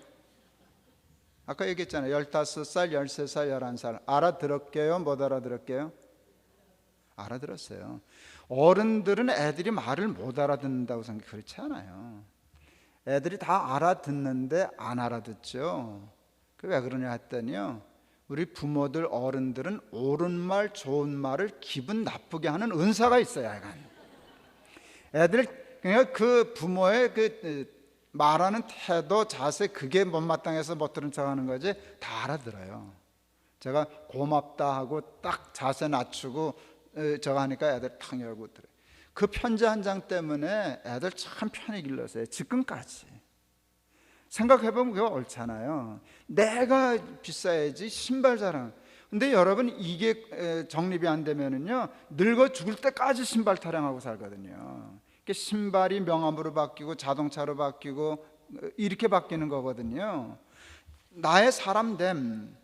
S1: 아까 얘기했잖아요. 15살, 13살, 11살. 알아들었게요? 못 알아들었게요? 알아들었어요. 어른들은 애들이 말을 못 알아듣는다고 생각해. 그렇지 않아요. 애들이 다 알아듣는데 안 알아듣죠. 왜 그러냐 했더니요, 우리 부모들, 어른들은 옳은 말, 좋은 말을 기분 나쁘게 하는 은사가 있어요. 애들 그러니까 그 부모의 그 말하는 태도, 자세, 그게 못마땅해서 못 들은 척하는 거지 다 알아들어요. 제가 고맙다 하고 딱 자세 낮추고 저거 하니까 애들 탁 열고 들어요. 그 편지 한 장 때문에 애들 참 편히 길렀어요. 지금까지 생각해보면 그거 옳잖아요. 내가 비싸야지 신발 자랑. 근데 여러분 이게 정립이 안 되면은요, 늙어 죽을 때까지 신발 타령하고 살거든요. 신발이 명함으로 바뀌고 자동차로 바뀌고 이렇게 바뀌는 거거든요. 나의 사람됨,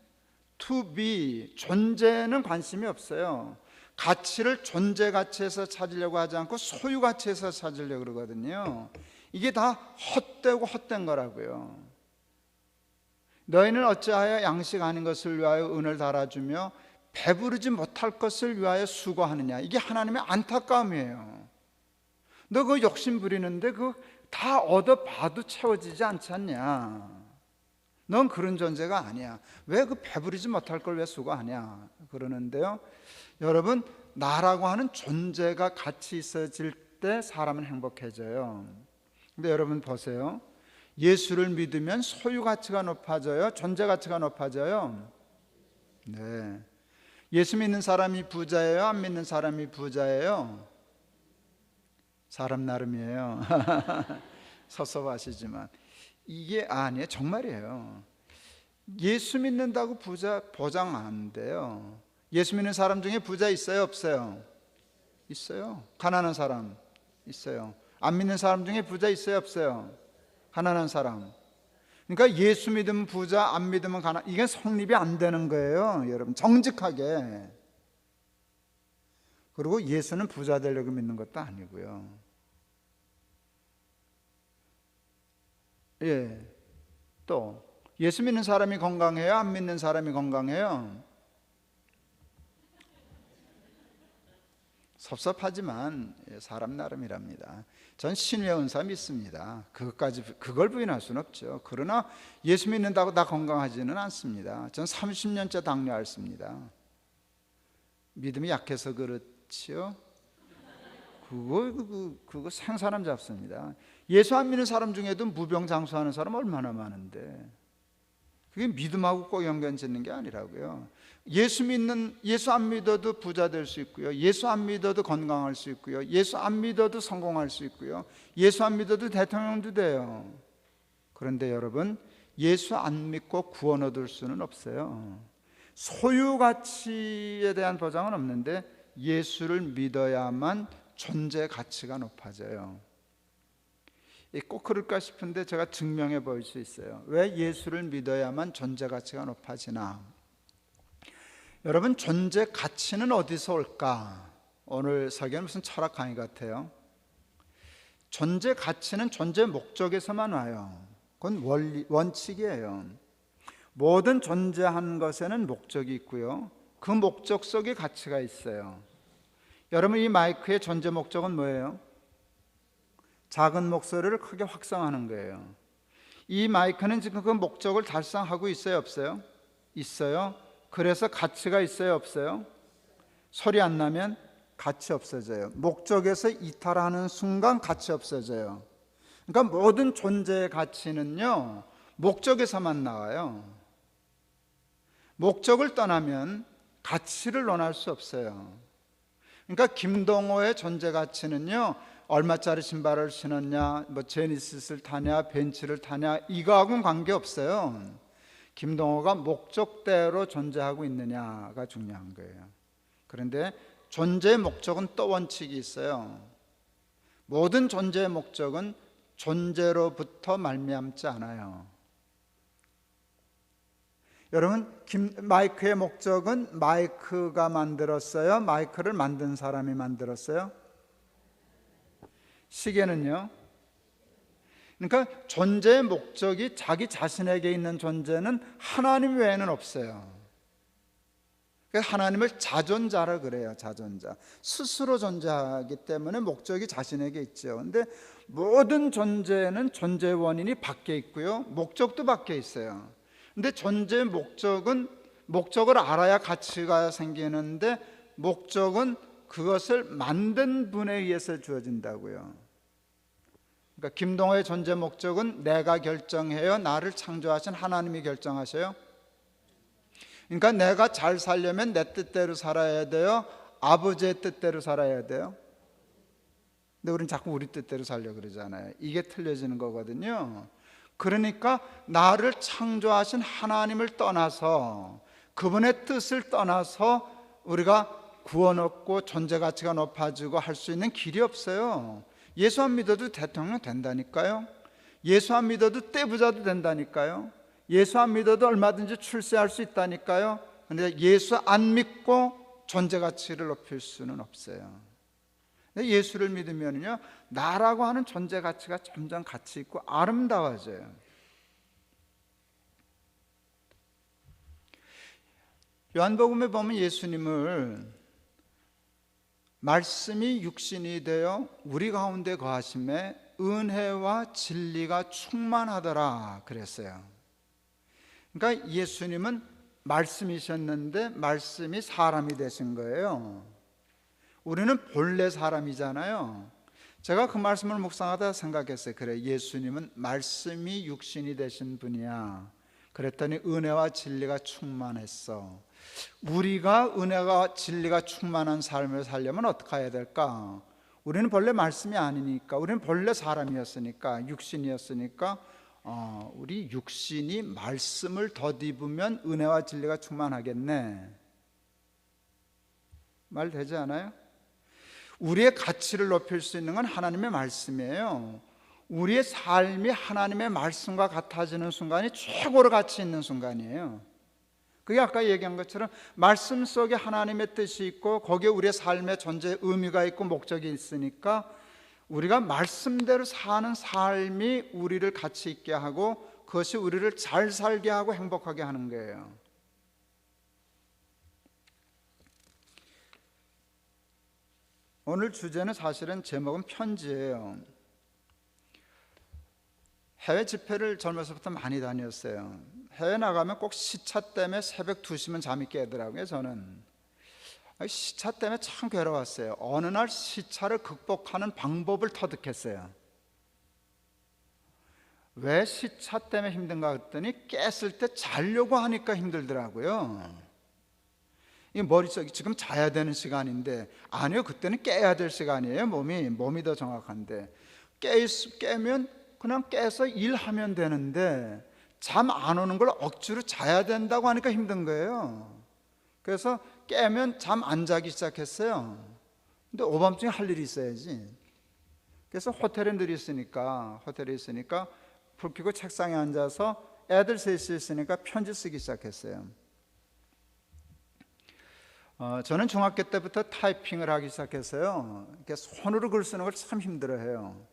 S1: to be, 존재는 관심이 없어요. 가치를 존재 가치에서 찾으려고 하지 않고 소유 가치에서 찾으려고 그러거든요. 이게 다 헛되고 헛된 거라고요. 너희는 어찌하여 양식 아닌 것을 위하여 은을 달아주며 배부르지 못할 것을 위하여 수고하느냐. 이게 하나님의 안타까움이에요. 너 그 욕심 부리는데 그 다 얻어봐도 채워지지 않지 않냐? 넌 그런 존재가 아니야. 왜 그 배부르지 못할 걸 왜 수고하냐? 그러는데요, 여러분, 나라고 하는 존재가 같이 있어질 때 사람은 행복해져요. 근데 여러분 보세요. 예수를 믿으면 소유 가치가 높아져요? 존재 가치가 높아져요? 네. 예수 믿는 사람이 부자예요? 안 믿는 사람이 부자예요? 사람 나름이에요. 섭섭하시지만 이게 아니에요. 정말이에요. 예수 믿는다고 부자 보장 안 돼요. 예수 믿는 사람 중에 부자 있어요? 없어요? 있어요. 가난한 사람 있어요. 안 믿는 사람 중에 부자 있어요? 없어요? 가난한 사람. 그러니까 예수 믿으면 부자, 안 믿으면 가난, 이게 성립이 안 되는 거예요, 여러분. 정직하게. 그리고 예수는 부자 되려고 믿는 것도 아니고요. 예. 또 예수 믿는 사람이 건강해요? 안 믿는 사람이 건강해요? 섭섭하지만 사람 나름이랍니다. 전 신의 은사 믿습니다. 그걸 부인할 수는 없죠. 그러나 예수 믿는다고 다 건강하지는 않습니다. 전 30년째 당뇨 앓습니다. 믿음이 약해서 그렇지요. 그거 생사람 잡습니다. 예수 안 믿는 사람 중에도 무병장수하는 사람 얼마나 많은데, 그게 믿음하고 꼭 연관짓는 게 아니라고요. 예수 안 믿어도 부자 될 수 있고요. 예수 안 믿어도 건강할 수 있고요. 예수 안 믿어도 성공할 수 있고요. 예수 안 믿어도 대통령도 돼요. 그런데 여러분, 예수 안 믿고 구원 얻을 수는 없어요. 소유 가치에 대한 보장은 없는데 예수를 믿어야만 존재 가치가 높아져요. 꼭 그럴까 싶은데 제가 증명해 보일 수 있어요. 왜 예수를 믿어야만 존재 가치가 높아지나? 여러분, 존재 가치는 어디서 올까? 오늘 설교는 무슨 철학 강의 같아요. 존재 가치는 존재 목적에서만 와요. 그건 원칙이에요. 모든 존재한 것에는 목적이 있고요. 그 목적 속에 가치가 있어요. 여러분, 이 마이크의 존재 목적은 뭐예요? 작은 목소리를 크게 확성하는 거예요. 이 마이크는 지금 그 목적을 달성하고 있어요? 없어요? 있어요. 그래서 가치가 있어요? 없어요? 소리 안 나면 가치 없어져요. 목적에서 이탈하는 순간 가치 없어져요. 그러니까 모든 존재의 가치는요, 목적에서만 나와요. 목적을 떠나면 가치를 논할 수 없어요. 그러니까 김동호의 존재 가치는요, 얼마짜리 신발을 신었냐, 뭐 제니시스를 타냐, 벤츠를 타냐, 이거하고는 관계없어요. 김동호가 목적대로 존재하고 있느냐가 중요한 거예요. 그런데 존재의 목적은 또 원칙이 있어요. 모든 존재의 목적은 존재로부터 말미암지 않아요. 여러분, 마이크의 목적은 마이크가 만들었어요? 마이크를 만든 사람이 만들었어요? 시계는요? 그러니까 존재의 목적이 자기 자신에게 있는 존재는 하나님 외에는 없어요. 그래서 하나님을 자존자라 그래요. 자존자. 스스로 존재하기 때문에 목적이 자신에게 있죠. 그런데 모든 존재는 존재의 원인이 밖에 있고요, 목적도 밖에 있어요. 근데 존재의 목적을 알아야 가치가 생기는데, 목적은 그것을 만든 분에 의해서 주어진다고요. 그러니까 김동호의 존재 목적은 내가 결정해요? 나를 창조하신 하나님이 결정하셔요? 그러니까 내가 잘 살려면 내 뜻대로 살아야 돼요? 아버지의 뜻대로 살아야 돼요? 근데 우리는 자꾸 우리 뜻대로 살려고 그러잖아요. 이게 틀려지는 거거든요. 그러니까 나를 창조하신 하나님을 떠나서, 그분의 뜻을 떠나서 우리가 구원 얻고 존재 가치가 높아지고 할 수 있는 길이 없어요. 예수 안 믿어도 대통령 된다니까요. 예수 안 믿어도 떼부자도 된다니까요. 예수 안 믿어도 얼마든지 출세할 수 있다니까요. 그런데 예수 안 믿고 존재 가치를 높일 수는 없어요. 예수를 믿으면요, 나라고 하는 존재 가치가 점점 가치 있고 아름다워져요. 요한복음에 보면 예수님을 말씀이 육신이 되어 우리 가운데 거하심에 은혜와 진리가 충만하더라 그랬어요. 그러니까 예수님은 말씀이셨는데 말씀이 사람이 되신 거예요. 우리는 본래 사람이잖아요. 제가 그 말씀을 묵상하다 생각했어요. 그래, 예수님은 말씀이 육신이 되신 분이야. 그랬더니 은혜와 진리가 충만했어. 우리가 은혜가 진리가 충만한 삶을 살려면 어떻게 해야 될까? 우리는 본래 말씀이 아니니까, 우리는 본래 사람이었으니까, 육신이었으니까 우리 육신이 말씀을 덧입으면 은혜와 진리가 충만하겠네. 말 되지 않아요? 우리의 가치를 높일 수 있는 건 하나님의 말씀이에요. 우리의 삶이 하나님의 말씀과 같아지는 순간이 최고로 가치 있는 순간이에요. 그게 아까 얘기한 것처럼 말씀 속에 하나님의 뜻이 있고 거기에 우리의 삶의 존재 의미가 있고 목적이 있으니까 우리가 말씀대로 사는 삶이 우리를 가치 있게 하고 그것이 우리를 잘 살게 하고 행복하게 하는 거예요. 오늘 주제는 사실은 제목은 편지예요. 해외 집회를 젊어서부터 많이 다녔어요. 해외 나가면 꼭 시차 때문에 새벽 2시면 잠이 깨더라고요. 저는 시차 때문에 참 괴로웠어요. 어느 날 시차를 극복하는 방법을 터득했어요. 왜 시차 때문에 힘든가 했더니 깼을 때 자려고 하니까 힘들더라고요. 이 머릿속에 지금 자야 되는 시간인데, 아니요, 그때는 깨야 될 시간이에요. 몸이 더 정확한데, 깨면 그냥 깨서 일하면 되는데 잠 안 오는 걸 억지로 자야 된다고 하니까 힘든 거예요. 그래서 깨면 잠 안 자기 시작했어요. 근데 오밤중에 할 일이 있어야지. 그래서 호텔에 있으니까 불 켜고 책상에 앉아서 애들 셋이 있으니까 편지 쓰기 시작했어요. 저는 중학교 때부터 타이핑을 하기 시작했어요. 이렇게 손으로 글 쓰는 걸 참 힘들어해요.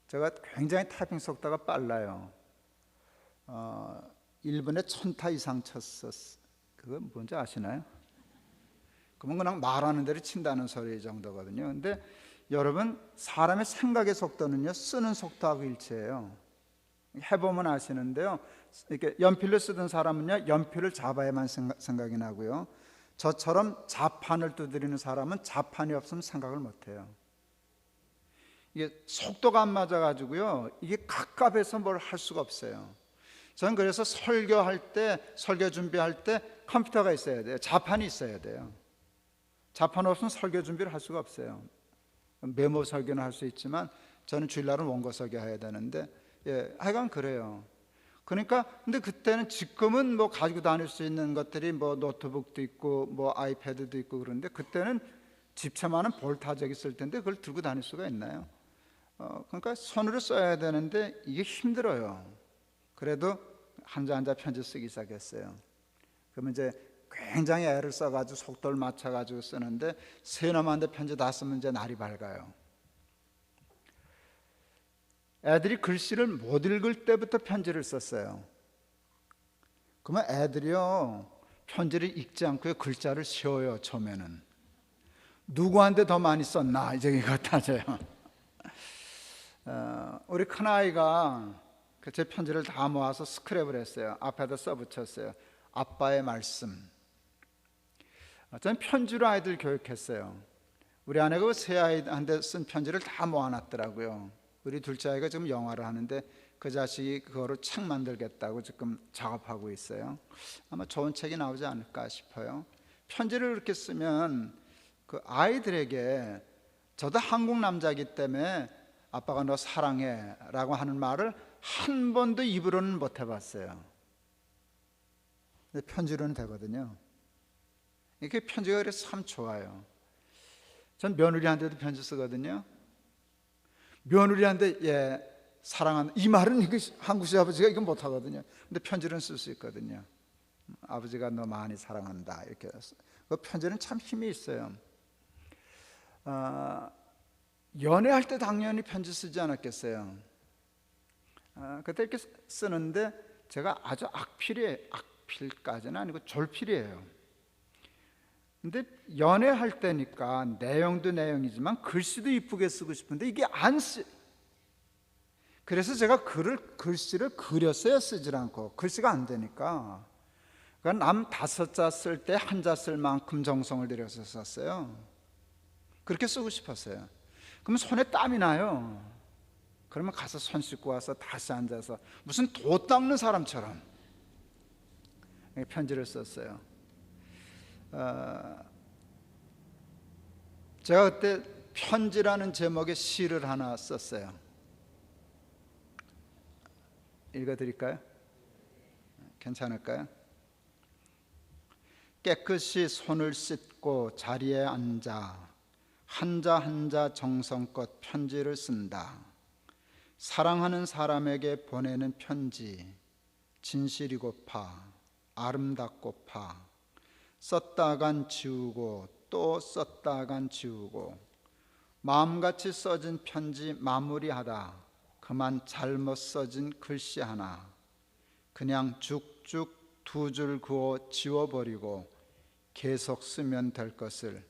S1: 제가 굉장히 타이핑 속도가 빨라요. 1분에 1000타 이상 쳤었어요. 그거 뭔지 아시나요? 그러면 그냥 말하는 대로 친다는 소리 정도거든요. 근데 여러분, 사람의 생각의 속도는요, 쓰는 속도하고 일치해요. 해보면 아시는데요, 이렇게 연필로 쓰던 사람은요, 연필을 잡아야만 생각이 나고요, 저처럼 자판을 두드리는 사람은 자판이 없으면 생각을 못해요. 이게 속도가 안 맞아가지고요, 이게 갑갑해서 뭘 할 수가 없어요. 저는 그래서 설교 준비할 때 컴퓨터가 있어야 돼요. 자판이 있어야 돼요. 자판 없으면 설교 준비를 할 수가 없어요. 메모 설교는 할 수 있지만 저는 주일날은 원고 설교해야 되는데, 하여간 그래요. 그러니까 근데 그때는, 지금은 뭐 가지고 다닐 수 있는 것들이 뭐 노트북도 있고 뭐 아이패드도 있고 그런데, 그때는 집채만은 볼타적이 있을 텐데 그걸 들고 다닐 수가 있나요? 그러니까 손으로 써야 되는데 이게 힘들어요. 그래도 한자 한자 편지 쓰기 시작했어요. 그러면 이제 굉장히 애를 써가지고 속도를 맞춰가지고 쓰는데, 세놈한테 편지 다 쓰면 이제 날이 밝아요. 애들이 글씨를 못 읽을 때부터 편지를 썼어요. 그러면 애들이요, 편지를 읽지 않고 글자를 세워요. 처음에는 누구한테 더 많이 썼나 이제 이거 따져요. 우리 큰아이가 제 편지를 다 모아서 스크랩을 했어요. 앞에다 써붙였어요. 아빠의 말씀. 저는 편지로 아이들 교육했어요. 우리 아내가 세 아이한테 쓴 편지를 다 모아놨더라고요. 우리 둘째 아이가 지금 영화를 하는데 그 자식이 그거로 책 만들겠다고 지금 작업하고 있어요. 아마 좋은 책이 나오지 않을까 싶어요. 편지를 이렇게 쓰면 그 아이들에게, 저도 한국 남자이기 때문에 아빠가 너 사랑해 라고 하는 말을 한 번도 입으로는 못 해봤어요. 근데 편지로는 되거든요. 이렇게 편지가 그래서 참 좋아요. 전 며느리한테도 편지 쓰거든요. 며느리한테 사랑한다 이 말은 이거 한국 시아버지가 이거 못 하거든요. 근데 편지는 쓸 수 있거든요. 아버지가 너 많이 사랑한다 이렇게. 그 편지는 참 힘이 있어요. 연애할 때 당연히 편지 쓰지 않았겠어요. 그때 이렇게 쓰는데 제가 아주 악필까지는 아니고 졸필이에요. 근데 연애할 때니까 내용도 내용이지만 글씨도 이쁘게 쓰고 싶은데 이게 안 쓰. 그래서 제가 글씨를 그렸어요. 쓰질 않고. 글씨가 안 되니까. 그러니까 남 5자 쓸 때 한 자 쓸 만큼 정성을 들여서 썼어요. 그렇게 쓰고 싶었어요. 그러면 손에 땀이 나요. 그러면 가서 손 씻고 와서 다시 앉아서 무슨 도 닦는 사람처럼 편지를 썼어요. 제가 그때 편지라는 제목의 시를 하나 썼어요. 읽어드릴까요? 괜찮을까요? 깨끗이 손을 씻고 자리에 앉아 한자 한자 정성껏 편지를 쓴다. 사랑하는 사람에게 보내는 편지, 진실이고파 아름답고파 썼다간 지우고 또 썼다간 지우고 마음같이 써진 편지 마무리하다 그만 잘못 써진 글씨 하나 그냥 쭉쭉 두 줄 그어 지워버리고 계속 쓰면 될 것을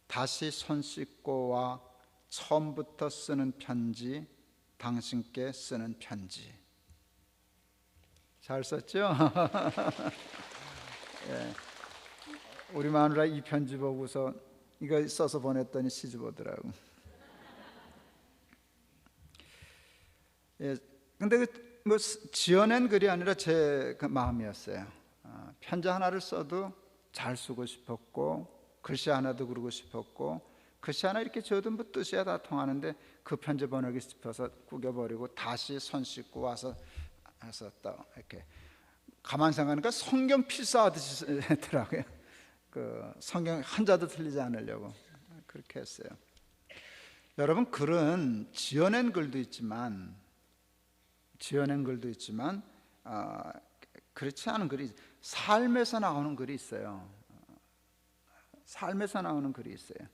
S1: 다시 손 씻고 와 처음부터 쓰는 편지, 당신께 쓰는 편지. 잘 썼죠? 예. 우리 마누라 이 편지 보고서 이거 써서 보냈더니 시집 오더라고. 예, 근데 뭐 지어낸 글이 아니라 제 그 마음이었어요. 편지 하나를 써도 잘 쓰고 싶었고 글씨 하나도 그러고 싶었고 글씨 하나 이렇게 지어도 뭐 뜻이야 다 통하는데 그 편지 보내기 싶어서 구겨버리고 다시 손 씻고 와서 썼다. 이렇게 가만 생각하니까 성경 필사하듯이 했더라고요. 그 성경 한자도 틀리지 않으려고 그렇게 했어요. 여러분, 글은 지어낸 글도 있지만 그렇지 않은 글이 삶에서 나오는 글이 있어요. 삶에서 나오는 글이 있어요.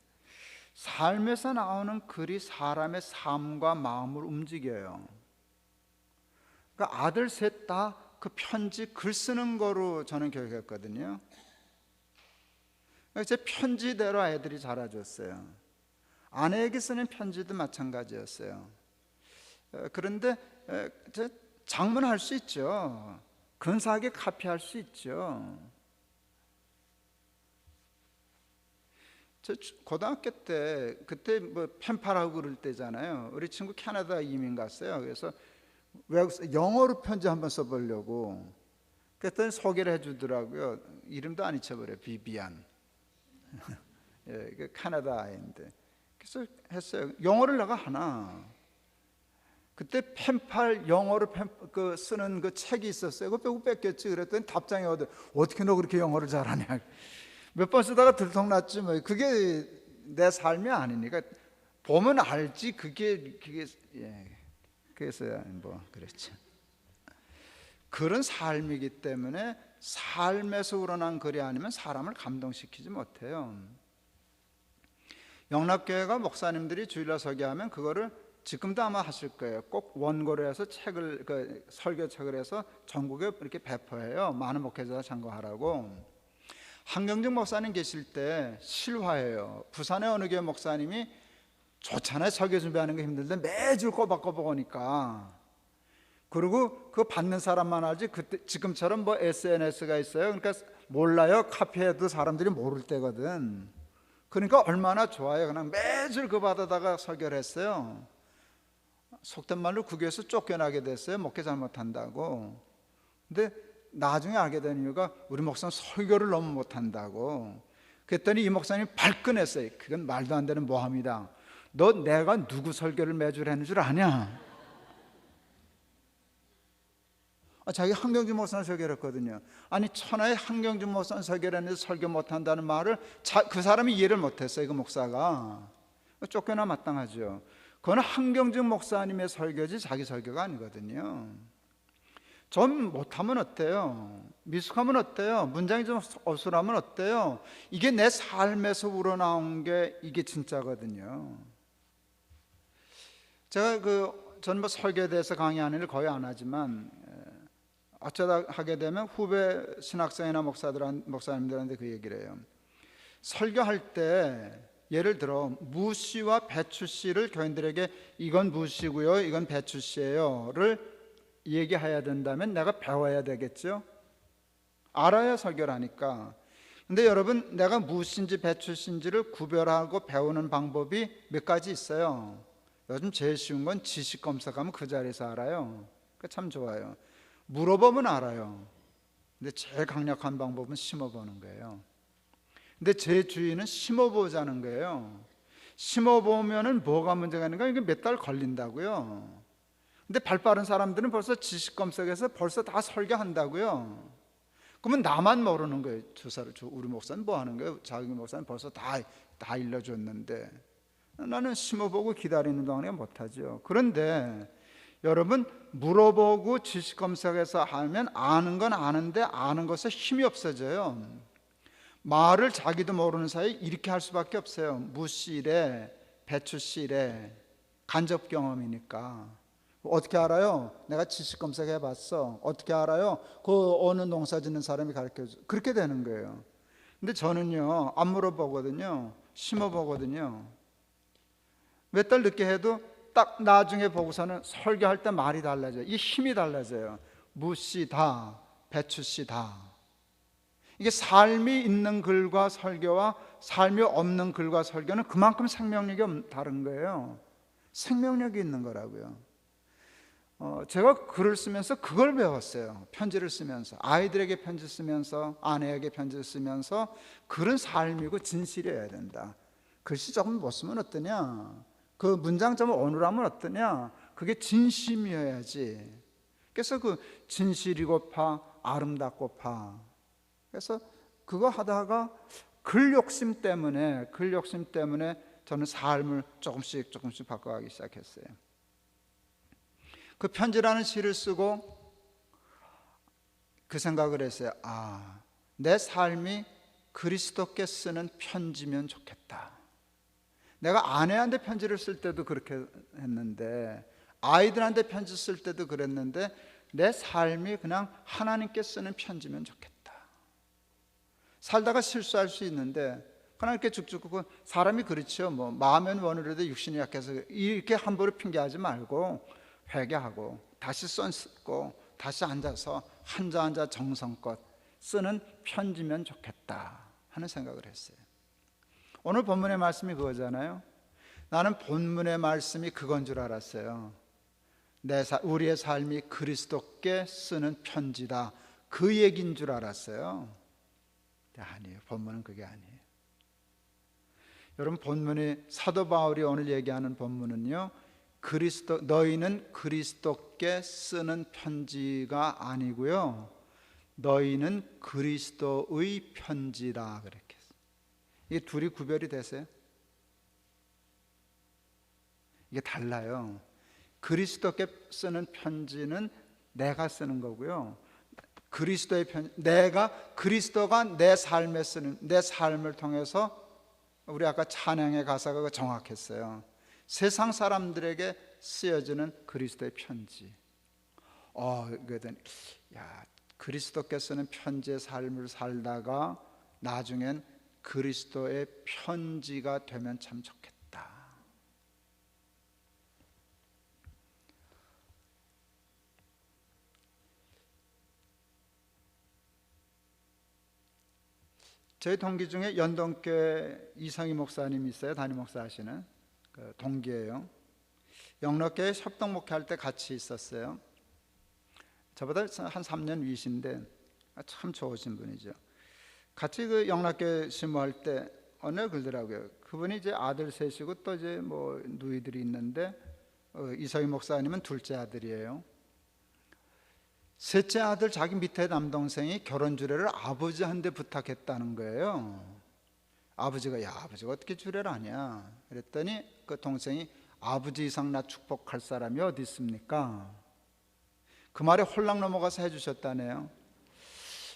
S1: 삶에서 나오는 글이 사람의 삶과 마음을 움직여요. 그러니까 아들 셋 다 그 편지 글 쓰는 거로 저는 교육했거든요. 제 편지대로 아이들이 자라줬어요. 아내에게 쓰는 편지도 마찬가지였어요. 그런데 장문할 수 있죠. 근사하게 카피할 수 있죠. 저 고등학교 때 그때 뭐 펜팔하고 그럴 때잖아요. 우리 친구 캐나다 이민 갔어요. 그래서 외국에서 영어로 편지 한번 써보려고 그랬더니 소개를 해주더라고요. 이름도 안 잊혀버려요. 비비안. 예, 캐나다 아이인데 그래서 했어요. 영어를 내가 하나. 그때 펜팔 영어로 쓰는 그 책이 있었어요. 그거 뺏겼지. 그랬더니 답장이 어떻게 너 그렇게 영어를 잘하냐. 몇 번 쓰다가 들통났지 뭐. 그게 내 삶이 아니니까 보면 알지. 그게 예. 그래서 뭐 그렇죠. 글은 삶이기 때문에 삶에서 우러난 글이 아니면 사람을 감동시키지 못해요. 영락교회가 목사님들이 주일날 설교하면 그거를 지금도 아마 하실 거예요. 꼭 원고를 해서 책을 설교책을 해서 전국에 이렇게 배포해요. 많은 목회자가 참고하라고. 한경직 목사님 계실 때 실화예요. 부산의 어느 교회 목사님이 좋잖아요. 설교 준비하는 게 힘든데 매주 꼬박꼬박 오니까. 그리고 그거 받는 사람만 알지. 그때 지금처럼 뭐 SNS가 있어요. 그러니까 몰라요. 카피해도 사람들이 모를 때거든. 그러니까 얼마나 좋아요. 그냥 매주 그거 받아다가 설교를 했어요. 속된 말로 그 교회에서 쫓겨나게 됐어요. 목회 잘못한다고. 근데 나중에 알게 된 이유가 우리 목사는 설교를 너무 못한다고. 그랬더니 이 목사님이 발끈했어요. 그건 말도 안 되는 모함이다. 너 내가 누구 설교를 매주 하는 줄 아냐? 자기 한경주 목사는 설교를 했거든요. 아니 천하의 한경주 목사는 설교를 했는데 설교 못한다는 말을 그 사람이 이해를 못했어요. 그 목사가. 쫓겨나 마땅하죠. 그건 한경주 목사님의 설교지 자기 설교가 아니거든요. 좀 못하면 어때요? 미숙하면 어때요? 문장이 좀 어수라면 어때요? 이게 내 삶에서 우러나온 게 이게 진짜거든요. 제가 저는 뭐 설교에 대해서 강의하는 일 거의 안 하지만 어쩌다 하게 되면 후배 신학생이나 목사님들한테 그 얘기를 해요. 설교할 때 예를 들어 무씨와 배추씨를 교인들에게 이건 무씨고요, 이건 배추씨예요를 얘기해야 된다면 내가 배워야 되겠죠. 알아야 설교를 하니까. 근데 여러분, 내가 무씨인지 배추씨인지를 구별하고 배우는 방법이 몇 가지 있어요. 요즘 제일 쉬운 건 지식 검색하면 그 자리에서 알아요. 그러니까 참 좋아요. 물어보면 알아요. 근데 제일 강력한 방법은 심어보는 거예요. 근데 제 주인은 심어보자는 거예요. 심어보면은 뭐가 문제가 있는가? 이게 몇 달 걸린다고요. 근데 발 빠른 사람들은 벌써 지식 검색해서 벌써 다 설교한다고요. 그러면 나만 모르는 거예요. 우리 목사는 뭐 하는 거예요? 자기 목사는 벌써 다 일러줬는데 나는 심어보고 기다리는 동안에 못하죠. 그런데 여러분, 물어보고 지식 검색해서 하면 아는 건 아는데 아는 것에 힘이 없어져요. 말을 자기도 모르는 사이에 이렇게 할 수밖에 없어요. 무씨래, 배추씨래, 간접 경험이니까. 어떻게 알아요? 내가 지식 검색해 봤어. 어떻게 알아요? 그 어느 농사 짓는 사람이 가르쳐줘. 그렇게 되는 거예요. 근데 저는요, 안 물어보거든요. 심어보거든요. 몇 달 늦게 해도 딱 나중에 보고서는 설교할 때 말이 달라져요. 이 힘이 달라져요. 무씨다, 배추씨다. 이게 삶이 있는 글과 설교와 삶이 없는 글과 설교는 그만큼 생명력이 다른 거예요. 생명력이 있는 거라고요. 제가 글을 쓰면서 그걸 배웠어요. 편지를 쓰면서, 아이들에게 편지 쓰면서, 아내에게 편지를 쓰면서, 글은 삶이고 진실이어야 된다. 글씨 조금 못 쓰면 어떠냐? 그 문장 좀 어눌하면 어떠냐? 그게 진심이어야지. 그래서 그 진실이고파 아름답고파. 그래서 그거 하다가 글 욕심 때문에 저는 삶을 조금씩 바꿔가기 시작했어요. 그 편지라는 시를 쓰고 그 생각을 했어요. 내 삶이 그리스도께 쓰는 편지면 좋겠다. 내가 아내한테 편지를 쓸 때도 그렇게 했는데, 아이들한테 편지 쓸 때도 그랬는데, 내 삶이 그냥 하나님께 쓰는 편지면 좋겠다. 살다가 실수할 수 있는데 그냥 이렇게 쭉쭉 사람이 그렇죠. 뭐 마음은 원으로도 육신이 약해서 이렇게 함부로 핑계하지 말고 회개하고 다시 써쓰고 다시 앉아서 한자 정성껏 쓰는 편지면 좋겠다 하는 생각을 했어요. 오늘 본문의 말씀이 그거잖아요. 나는 본문의 말씀이 그건 줄 알았어요. 우리의 삶이 그리스도께 쓰는 편지다, 그 얘기인 줄 알았어요. 아니에요. 본문은 그게 아니에요. 여러분, 본문이 사도 바울이 오늘 얘기하는 본문은요, 너희는 그리스도께 쓰는 편지가 아니고요, 너희는 그리스도의 편지다 그렇게 했어요. 이게 둘이 구별이 되세요? 이게 달라요. 그리스도께 쓰는 편지는 내가 쓰는 거고요, 그리스도의 그리스도가 내 삶에 쓰는, 내 삶을 통해서, 우리 아까 찬양의 가사가 정확했어요. 세상 사람들에게 쓰여지는 그리스도의 편지. 그리스도께 쓰는 편지의 삶을 살다가 나중엔 그리스도의 편지가 되면 참 좋겠다. 저희 동기 중에 연동교회 이성희 목사님이 있어요. 담임 목사 하시는 그 동기예요. 영락교회 협동 목회할 때 같이 있었어요. 저보다 한 3년 위신데 참 좋으신 분이죠. 같이 그 영락교회 심호할 때 어느 날 그러더라고요. 그분이 이제 아들 셋이고 또 이제 뭐 누이들이 있는데, 이성희 목사님은 둘째 아들이에요. 셋째 아들 자기 밑에 남동생이 결혼 주례를 아버지한테 부탁했다는 거예요. 아버지가 어떻게 주례를 하냐 그랬더니 그 동생이 아버지 이상 나 축복할 사람이 어디 있습니까? 그 말에 홀랑 넘어가서 해주셨다네요.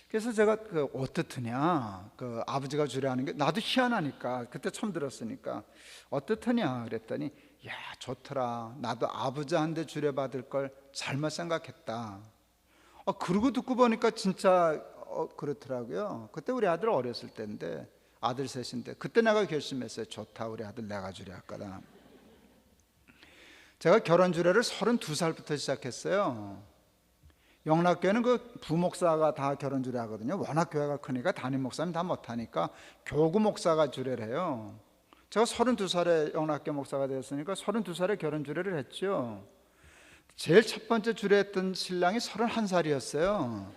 S1: 그래서 제가 어떻느냐, 그 아버지가 주례하는 게 나도 희한하니까 그때 처음 들었으니까 어떻느냐 그랬더니 좋더라, 나도 아버지한테 주례 받을 걸 잘못 생각했다. 그러고 듣고 보니까 진짜 그렇더라고요. 그때 우리 아들 어렸을 때인데, 아들 셋인데, 그때 내가 결심했어요. 좋다, 우리 아들 내가 주례할 거다. 제가 결혼 주례를 32살부터 시작했어요. 영락교회는 그 부목사가 다 결혼 주례하거든요. 워낙 교회가 크니까 담임 목사님 다 못하니까 교구 목사가 주례를 해요. 제가 32살에 영락교 목사가 되었으니까 32살에 결혼 주례를 했죠. 제일 첫 번째 주례했던 신랑이 31살이었어요.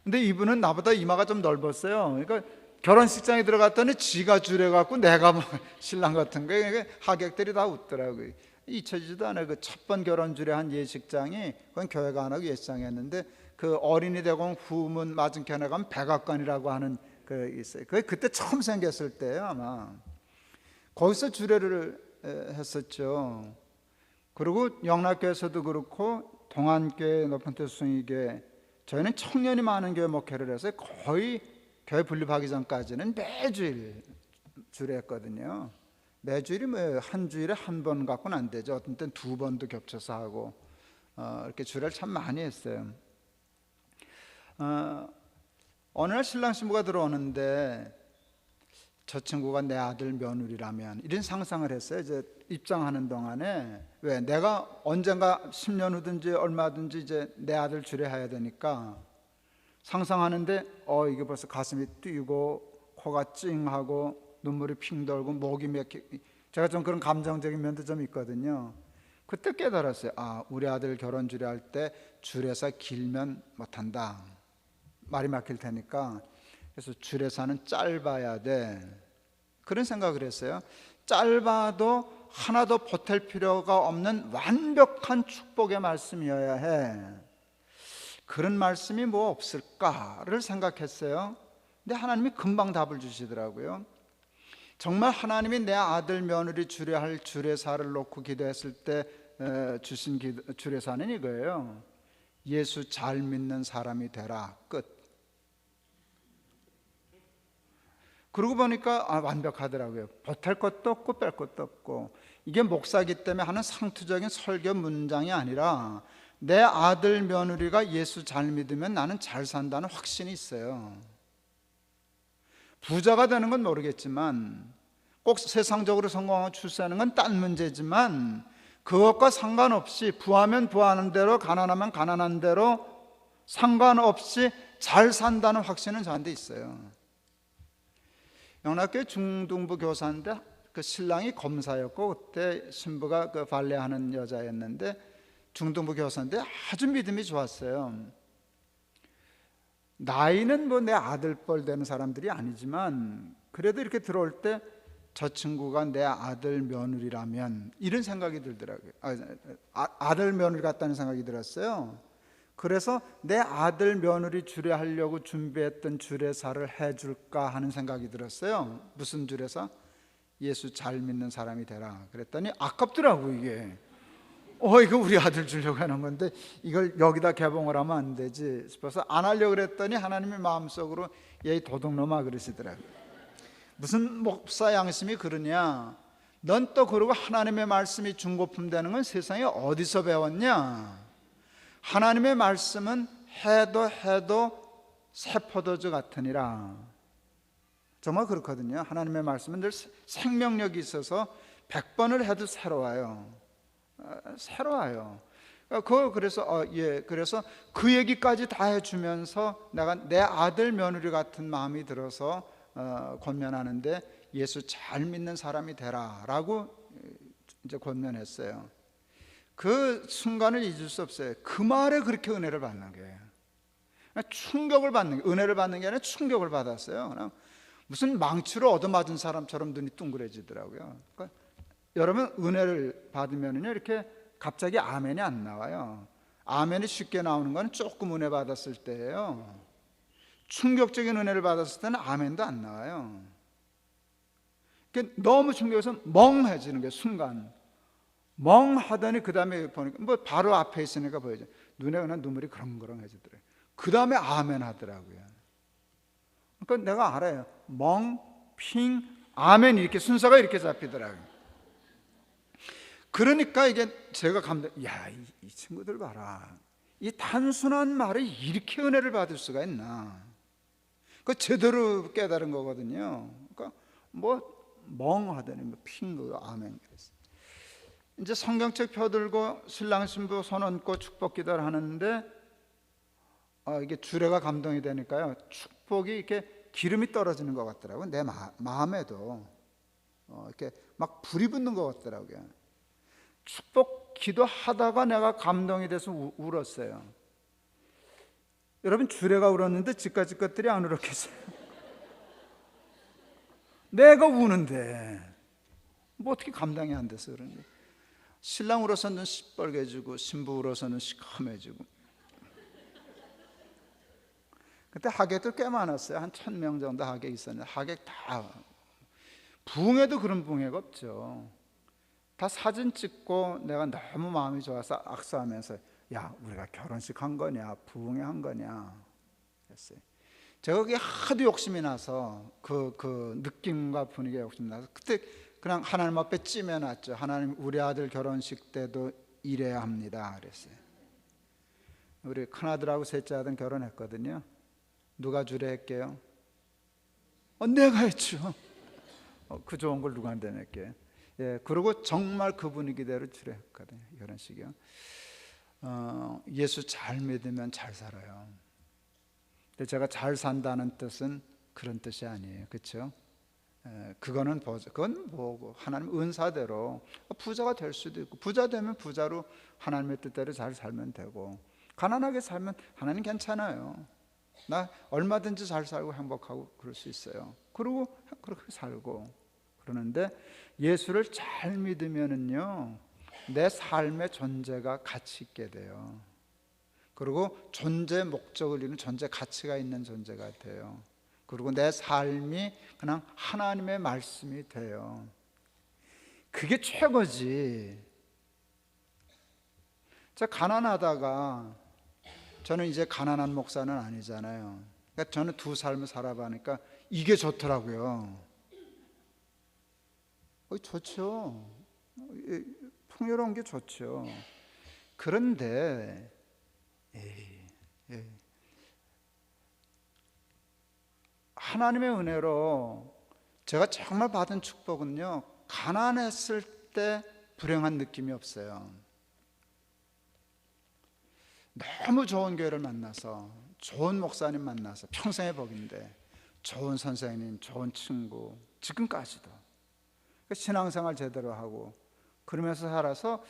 S1: 근데 이분은 나보다 이마가 좀 넓었어요. 그러니까 결혼식장에 들어갔더니 지가 주례갖고 내가 뭐 신랑 같은 거예요. 그러니까 하객들이 다 웃더라고요. 잊혀지지도 않아요. 그 첫 번 결혼 주례한 예식장이, 그건 교회가 안 하고 예식장이었는데, 그 어린이 대공 후문 맞은편에 가면 백악관이라고 하는 그 있어요. 그게 그때 처음 생겼을 때예요, 아마. 거기서 주례를 했었죠. 그리고 영락교에서도 그렇고 동안교회, 높은교 수의교회, 저희는 청년이 많은 교회 목회를 해서 거의 교회 분립하기 전까지는 매주일 주례했거든요. 매주일이 뭐 한 주일에 한 번 갖고는 안 되죠. 어떤 때는 두 번도 겹쳐서 하고, 이렇게 주례를 참 많이 했어요. 어느 날 신랑 신부가 들어오는데 저 친구가 내 아들 며느리라면, 이런 상상을 했어요. 이제 입장하는 동안에, 왜 내가 언젠가 10년 후든지 얼마든지 이제 내 아들 주례해야 되니까 상상하는데, 이게 벌써 가슴이 뛰고 코가 찡하고 눈물이 핑 돌고 목이 맥히, 제가 좀 그런 감정적인 면도 좀 있거든요. 그때 깨달았어요. 우리 아들 결혼 주례할 때 주례사 길면 못한다, 말이 막힐 테니까. 그래서 주례사는 짧아야 돼, 그런 생각을 했어요. 짧아도 하나도 보탤 필요가 없는 완벽한 축복의 말씀이어야 해. 그런 말씀이 뭐 없을까를 생각했어요. 근데 하나님이 금방 답을 주시더라고요. 정말 하나님이 내 아들 며느리 주례할 주례사를 놓고 기도했을 때 주신 주례사는 이거예요. 예수 잘 믿는 사람이 되라, 끝. 그러고 보니까 완벽하더라고요. 보탤 것도 없고 뺄 것도 없고. 이게 목사기 때문에 하는 상투적인 설교 문장이 아니라, 내 아들 며느리가 예수 잘 믿으면 나는 잘 산다는 확신이 있어요. 부자가 되는 건 모르겠지만, 꼭 세상적으로 성공하고 출세하는 건 딴 문제지만, 그것과 상관없이 부하면 부하는 대로, 가난하면 가난한 대로 상관없이 잘 산다는 확신은 저한테 있어요. 영락교회 중등부 교사인데 그 신랑이 검사였고, 그때 신부가 그 발레하는 여자였는데 중등부 교사인데 아주 믿음이 좋았어요. 나이는 뭐 내 아들뻘 되는 사람들이 아니지만, 그래도 이렇게 들어올 때 저 친구가 내 아들 며느리라면, 이런 생각이 들더라고요. 아들 며느리 같다는 생각이 들었어요. 그래서 내 아들 며느리 주례하려고 준비했던 주례사를 해줄까 하는 생각이 들었어요. 무슨 주례사? 예수 잘 믿는 사람이 되라. 그랬더니 아깝더라고 이게. 이거 우리 아들 주려고 하는 건데 이걸 여기다 개봉을 하면 안 되지 싶어서 안 하려고 그랬더니 하나님의 마음속으로 얘 도둑놈아 그러시더라고요. 무슨 목사 양심이 그러냐? 넌 또 그러고 하나님의 말씀이 중고품 되는 건 세상에 어디서 배웠냐? 하나님의 말씀은 해도 세포도주 같으니라. 정말 그렇거든요. 하나님의 말씀은 늘 생명력이 있어서 100번을 해도 새로워요. 새로워요. 그래서 그래서 그 얘기까지 다 해주면서 내가 내 아들 며느리 같은 마음이 들어서 권면하는데, 예수 잘 믿는 사람이 되라라고 이제 권면했어요. 그 순간을 잊을 수 없어요. 그 말에 그렇게 은혜를 받는 거예요. 충격을 받는 게, 은혜를 받는 게 아니라 충격을 받았어요. 그냥 무슨 망치로 얻어맞은 사람처럼 눈이 둥그레지더라고요. 그러니까 여러분, 은혜를 받으면요 이렇게 갑자기 아멘이 안 나와요. 아멘이 쉽게 나오는 건 조금 은혜 받았을 때예요. 충격적인 은혜를 받았을 때는 아멘도 안 나와요. 그러니까 너무 충격해서 멍해지는 거예요. 순간 멍하더니 그 다음에 보니까 뭐 바로 앞에 있으니까 보이죠. 눈에 그냥 눈물이 그렁그렁해지더래요. 그 다음에 아멘 하더라고요. 그러니까 내가 알아요. 멍, 핑, 아멘, 이렇게 순서가 이렇게 잡히더라고요. 그러니까 이게 제가 이 친구들 봐라, 이 단순한 말에 이렇게 은혜를 받을 수가 있나. 그 제대로 깨달은 거거든요. 그러니까 뭐 멍하더니 뭐 핑, 아멘. 이제 성경책 펴들고 신랑 신부 손 얹고 축복 기도를 하는데 이게 주례가 감동이 되니까요, 축복이 이렇게 기름이 떨어지는 것 같더라고요. 내 마음에도 이렇게 막 불이 붙는 것 같더라고요. 축복 기도하다가 내가 감동이 돼서 울었어요. 여러분, 주례가 울었는데 집까지 것들이 안 울었겠어요? 내가 우는데 뭐 어떻게 감당이 안 돼서 그런지. 신랑 울어서는 시뻘개지고 신부 울어서는 시커매지고. 그때 하객들 꽤 많았어요. 한 1000명 정도 하객 있었는데 하객 다, 부흥회도 그런 부흥회가 없죠. 다 사진 찍고 내가 너무 마음이 좋아서 악수하면서 야, 우리가 결혼식 한 거냐 부흥회 한 거냐 했어요. 제가 그게 하도 욕심이 나서 그 느낌과 분위기에 욕심이 나서 그때 그냥 하나님 앞에 찜해놨죠. 하나님, 우리 아들 결혼식 때도 이래야 합니다 그랬어요. 우리 큰아들하고 셋째 아들은 결혼했거든요. 누가 주례했게요? 내가 했죠. 그 좋은 걸 누구한테 낼게. 예, 그리고 정말 그 분위기대로 주례했거든요. 결혼식이요. 예수 잘 믿으면 잘 살아요. 근데 제가 잘 산다는 뜻은 그런 뜻이 아니에요. 그렇죠? 그거는 그건 뭐고 하나님 은사대로 부자가 될 수도 있고, 부자 되면 부자로 하나님의 뜻대로 잘 살면 되고, 가난하게 살면 하나님 괜찮아요. 나 얼마든지 잘 살고 행복하고 그럴 수 있어요. 그리고 그렇게 살고 그러는데, 예수를 잘 믿으면은요 내 삶의 존재가 가치 있게 돼요. 그리고 존재 목적을 이루는 존재 가치가 있는 존재가 돼요. 그리고 내 삶이 그냥 하나님의 말씀이 돼요. 그게 최고지. 제가 가난하다가, 저는 이제 가난한 목사는 아니잖아요. 그러니까 저는 두 삶을 살아보니까 이게 좋더라고요. 좋죠. 풍요로운 게 좋죠. 그런데 하나님의 은혜로 제가 정말 받은 축복은요, 가난했을 때 불행한 느낌이 없어요. 너무 좋은 교회를 만나서, 좋은 목사님 만나서, 평생의 복인데, 좋은 선생님, 좋은 친구, 지금까지도 신앙생활 제대로 하고 그러면서 살아서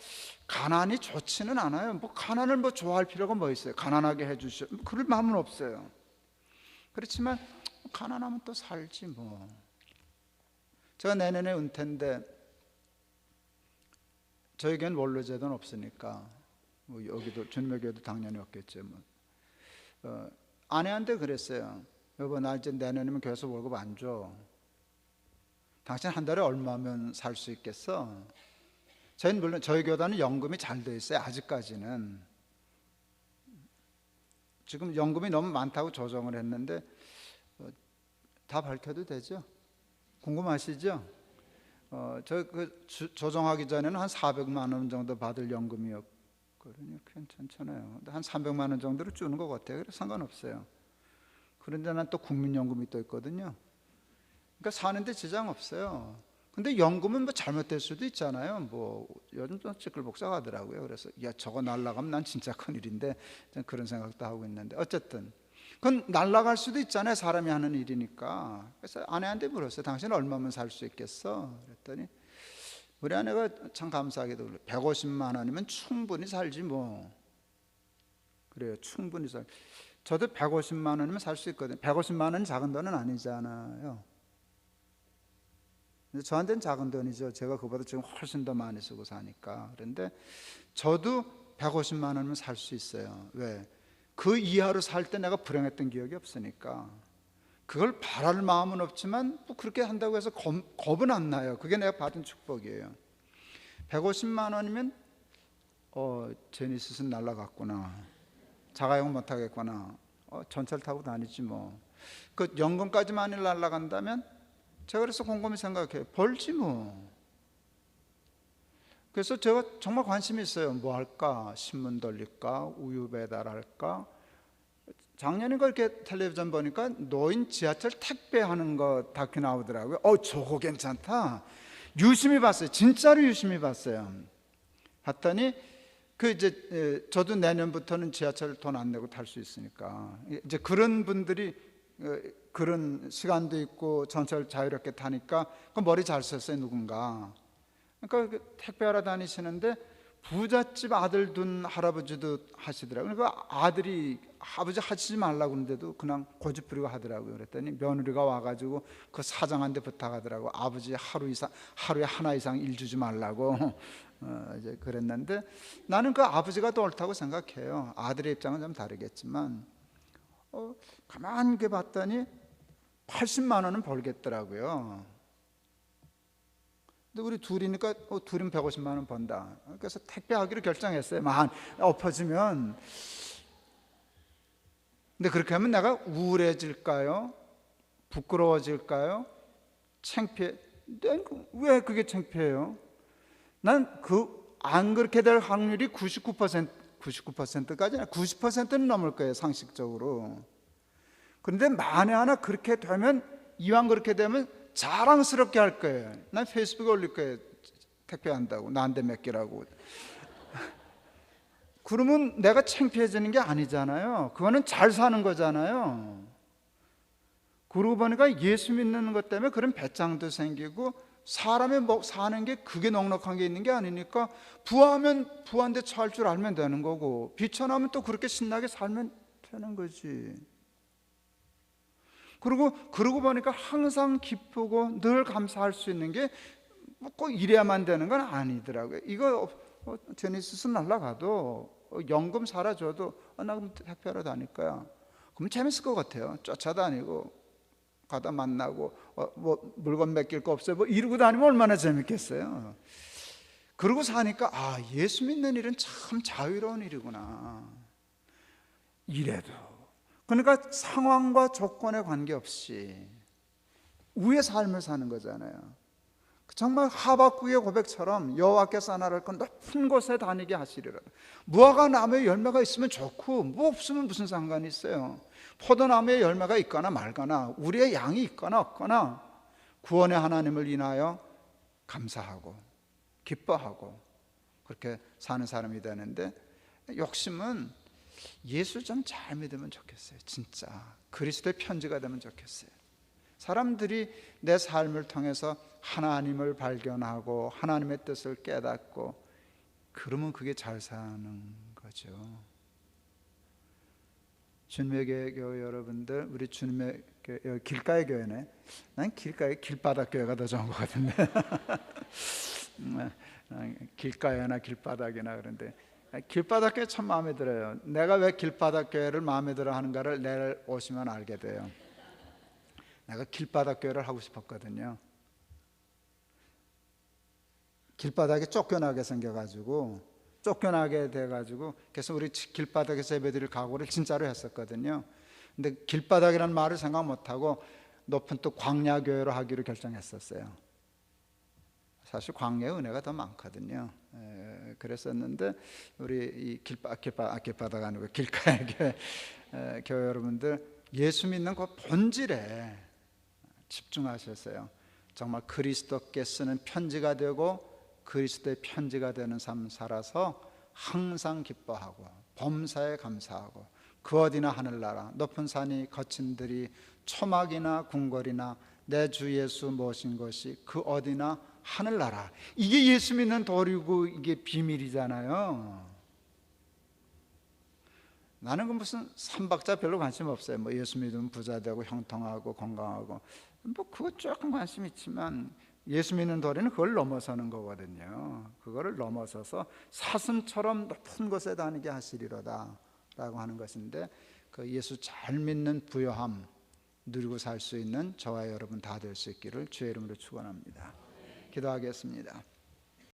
S1: 가난이 좋지는 않아요. 뭐 가난을 뭐 좋아할 필요가 뭐 있어요? 가난하게 해주시오, 그럴 마음은 없어요. 그렇지만 가난하면 또 살지 뭐. 제가 내년에 은퇴인데 저에겐 원로제도는 없으니까, 뭐 여기도 준묘교회도 당연히 없겠죠. 아내한테 그랬어요. 여보, 나 이제 내년이면 교회에서 월급 안 줘. 당신 한 달에 얼마면 살 수 있겠어? 저희는 물론 저희 교단은 연금이 잘 돼 있어요. 아직까지는. 지금 연금이 너무 많다고 조정을 했는데 다 밝혀도 되죠? 궁금하시죠? 저 조정하기 전에는 한 400만 원 정도 받을 연금이었거든요. 괜찮잖아요. 한 300만 원 정도로 주는 것 같아요. 그래서 상관없어요. 그런데 난 또 국민연금이 또 있거든요. 그러니까 사는데 지장 없어요. 근데 연금은 뭐 잘못될 수도 있잖아요. 뭐 요즘 좀 찌끌복사 하더라고요. 그래서 야, 저거 날라가면 난 진짜 큰일인데, 그런 생각도 하고 있는데, 어쨌든 그건 날라갈 수도 있잖아요. 사람이 하는 일이니까. 그래서 아내한테 물었어요. 당신은 얼마면 살 수 있겠어? 그랬더니 우리 아내가 참 감사하게도 150만 원이면 충분히 살지 뭐. 그래요. 충분히 살. 저도 150만 원이면 살 수 있거든요. 150만 원은 작은 돈은 아니잖아요. 저한테는 작은 돈이죠. 제가 그보다 지금 훨씬 더 많이 쓰고 사니까. 그런데 저도 150만 원이면 살 수 있어요. 왜? 그 이하로 살 때 내가 불행했던 기억이 없으니까. 그걸 바랄 마음은 없지만 뭐 그렇게 한다고 해서 겁은 안 나요. 그게 내가 받은 축복이에요. 150만 원이면 제니스는 날라갔구나, 자가용 못하겠구나, 전철 타고 다니지 뭐. 그 연금까지만 날라간다면 제가 그래서 곰곰이 생각해요. 벌지 뭐. 그래서 제가 정말 관심이 있어요. 뭐 할까? 신문 돌릴까? 우유 배달할까? 작년인가 이렇게 텔레비전 보니까 노인 지하철 택배하는 거 다큐 나오더라고요. 저거 괜찮다. 유심히 봤어요. 진짜로 유심히 봤어요. 봤더니 이제 저도 내년부터는 지하철 돈 안 내고 탈 수 있으니까, 이제 그런 분들이 그런 시간도 있고 전철 자유롭게 타니까 그 머리 잘 썼어요, 누군가. 그러니까 택배하러 다니시는데 부잣집 아들 둔 할아버지도 하시더라고요. 그러니까 아들이 아버지 하시지 말라고 그러는데도 그냥 고집 부리고 하더라고요. 그랬더니 며느리가 와가지고 그 사장한테 부탁하더라고. 아버지 하루에 하나 이상 일 주지 말라고. 이제 그랬는데 나는 그 아버지가 더 옳다고 생각해요. 아들의 입장은 좀 다르겠지만 가만히 봤더니 80만 원은 벌겠더라고요. 근데 우리 둘이니까 둘이면 150만 원 번다. 그래서 택배하기로 결정했어요. 엎어지면. 근데 그렇게 하면 내가 우울해질까요? 부끄러워질까요? 창피해? 왜 그게 창피해요? 난 안 그렇게 될 확률이 99%까지는 90%는 넘을 거예요, 상식적으로. 그런데 만에 하나 그렇게 되면, 이왕 그렇게 되면 자랑스럽게 할 거예요. 난 페이스북에 올릴 거예요. 택배한다고, 나한테 맡기라고. 그러면 내가 창피해지는 게 아니잖아요. 그거는 잘 사는 거잖아요. 그러고 보니까 예수 믿는 것 때문에 그런 배짱도 생기고, 사람의 사는 게 그게 넉넉한 게 있는 게 아니니까 부하면 부한테 처할 줄 알면 되는 거고, 비천하면 또 그렇게 신나게 살면 되는 거지. 그러고 보니까 항상 기쁘고 늘 감사할 수 있는 게 꼭 이래야만 되는 건 아니더라고요. 이거 제네시스 날라가도 연금 사라져도 나 그럼 택배하러 다닐 거야. 그럼 재밌을 것 같아요. 쫓아다니고 가다 만나고 뭐 물건 맡길 거 없어요. 뭐 이러고 다니면 얼마나 재밌겠어요. 그러고 사니까 예수 믿는 일은 참 자유로운 일이구나. 이래도 그러니까 상황과 조건에 관계없이 우의 삶을 사는 거잖아요. 정말 하박국의 고백처럼 여호와께서 나를 그 높은 곳에 다니게 하시리라. 무화과 나무에 열매가 있으면 좋고 뭐 없으면 무슨 상관이 있어요. 포도나무에 열매가 있거나 말거나 우리의 양이 있거나 없거나 구원의 하나님을 인하여 감사하고 기뻐하고 그렇게 사는 사람이 되는데, 욕심은 예수 좀 잘 믿으면 좋겠어요. 진짜 그리스도의 편지가 되면 좋겠어요. 사람들이 내 삶을 통해서 하나님을 발견하고 하나님의 뜻을 깨닫고 그러면 그게 잘 사는 거죠. 주님의 교회 여러분들, 우리 주님의 교회, 길가의 교회네. 난 길가의 길바닥 교회가 더 좋은 것 같은데 길가에나 길바닥이나. 그런데 길바닥 교회 참 마음에 들어요. 내가 왜 길바닥 교회를 마음에 들어 하는가를 내일 오시면 알게 돼요. 내가 길바닥 교회를 하고 싶었거든요. 길바닥에 쫓겨나게 생겨가지고 쫓겨나게 돼가지고 그래서 우리 길바닥에서 예배드릴 각오를 진짜로 했었거든요. 근데 길바닥이라는 말을 생각 못하고 높은 또 광야교회로 하기로 결정했었어요. 사실 광야의 은혜가 더 많거든요. 그랬었는데 우리 이 길바닥 아니고 길가의 교회 여러분들, 예수 믿는 그 본질에 집중하셨어요. 정말 그리스도께 쓰는 편지가 되고 그리스도의 편지가 되는 삶 살아서 항상 기뻐하고 범사에 감사하고 그 어디나 하늘나라 높은 산이 거친 들이 초막이나 궁궐이나 내 주 예수 모신 것이 그 어디나 하늘나라. 이게 예수 믿는 도리고 이게 비밀이잖아요. 나는 그 무슨 삼박자 별로 관심 없어요. 뭐 예수 믿으면 부자 되고 형통하고 건강하고 뭐 그거 조금 관심 있지만 예수 믿는 도리는 그걸 넘어서는 거거든요. 그거를 넘어서서 사슴처럼 높은 곳에 다니게 하시리로다 라고 하는 것인데, 그 예수 잘 믿는 부요함 누리고 살 수 있는 저와 여러분 다 될 수 있기를 주의 이름으로 축원합니다. 기도하겠습니다.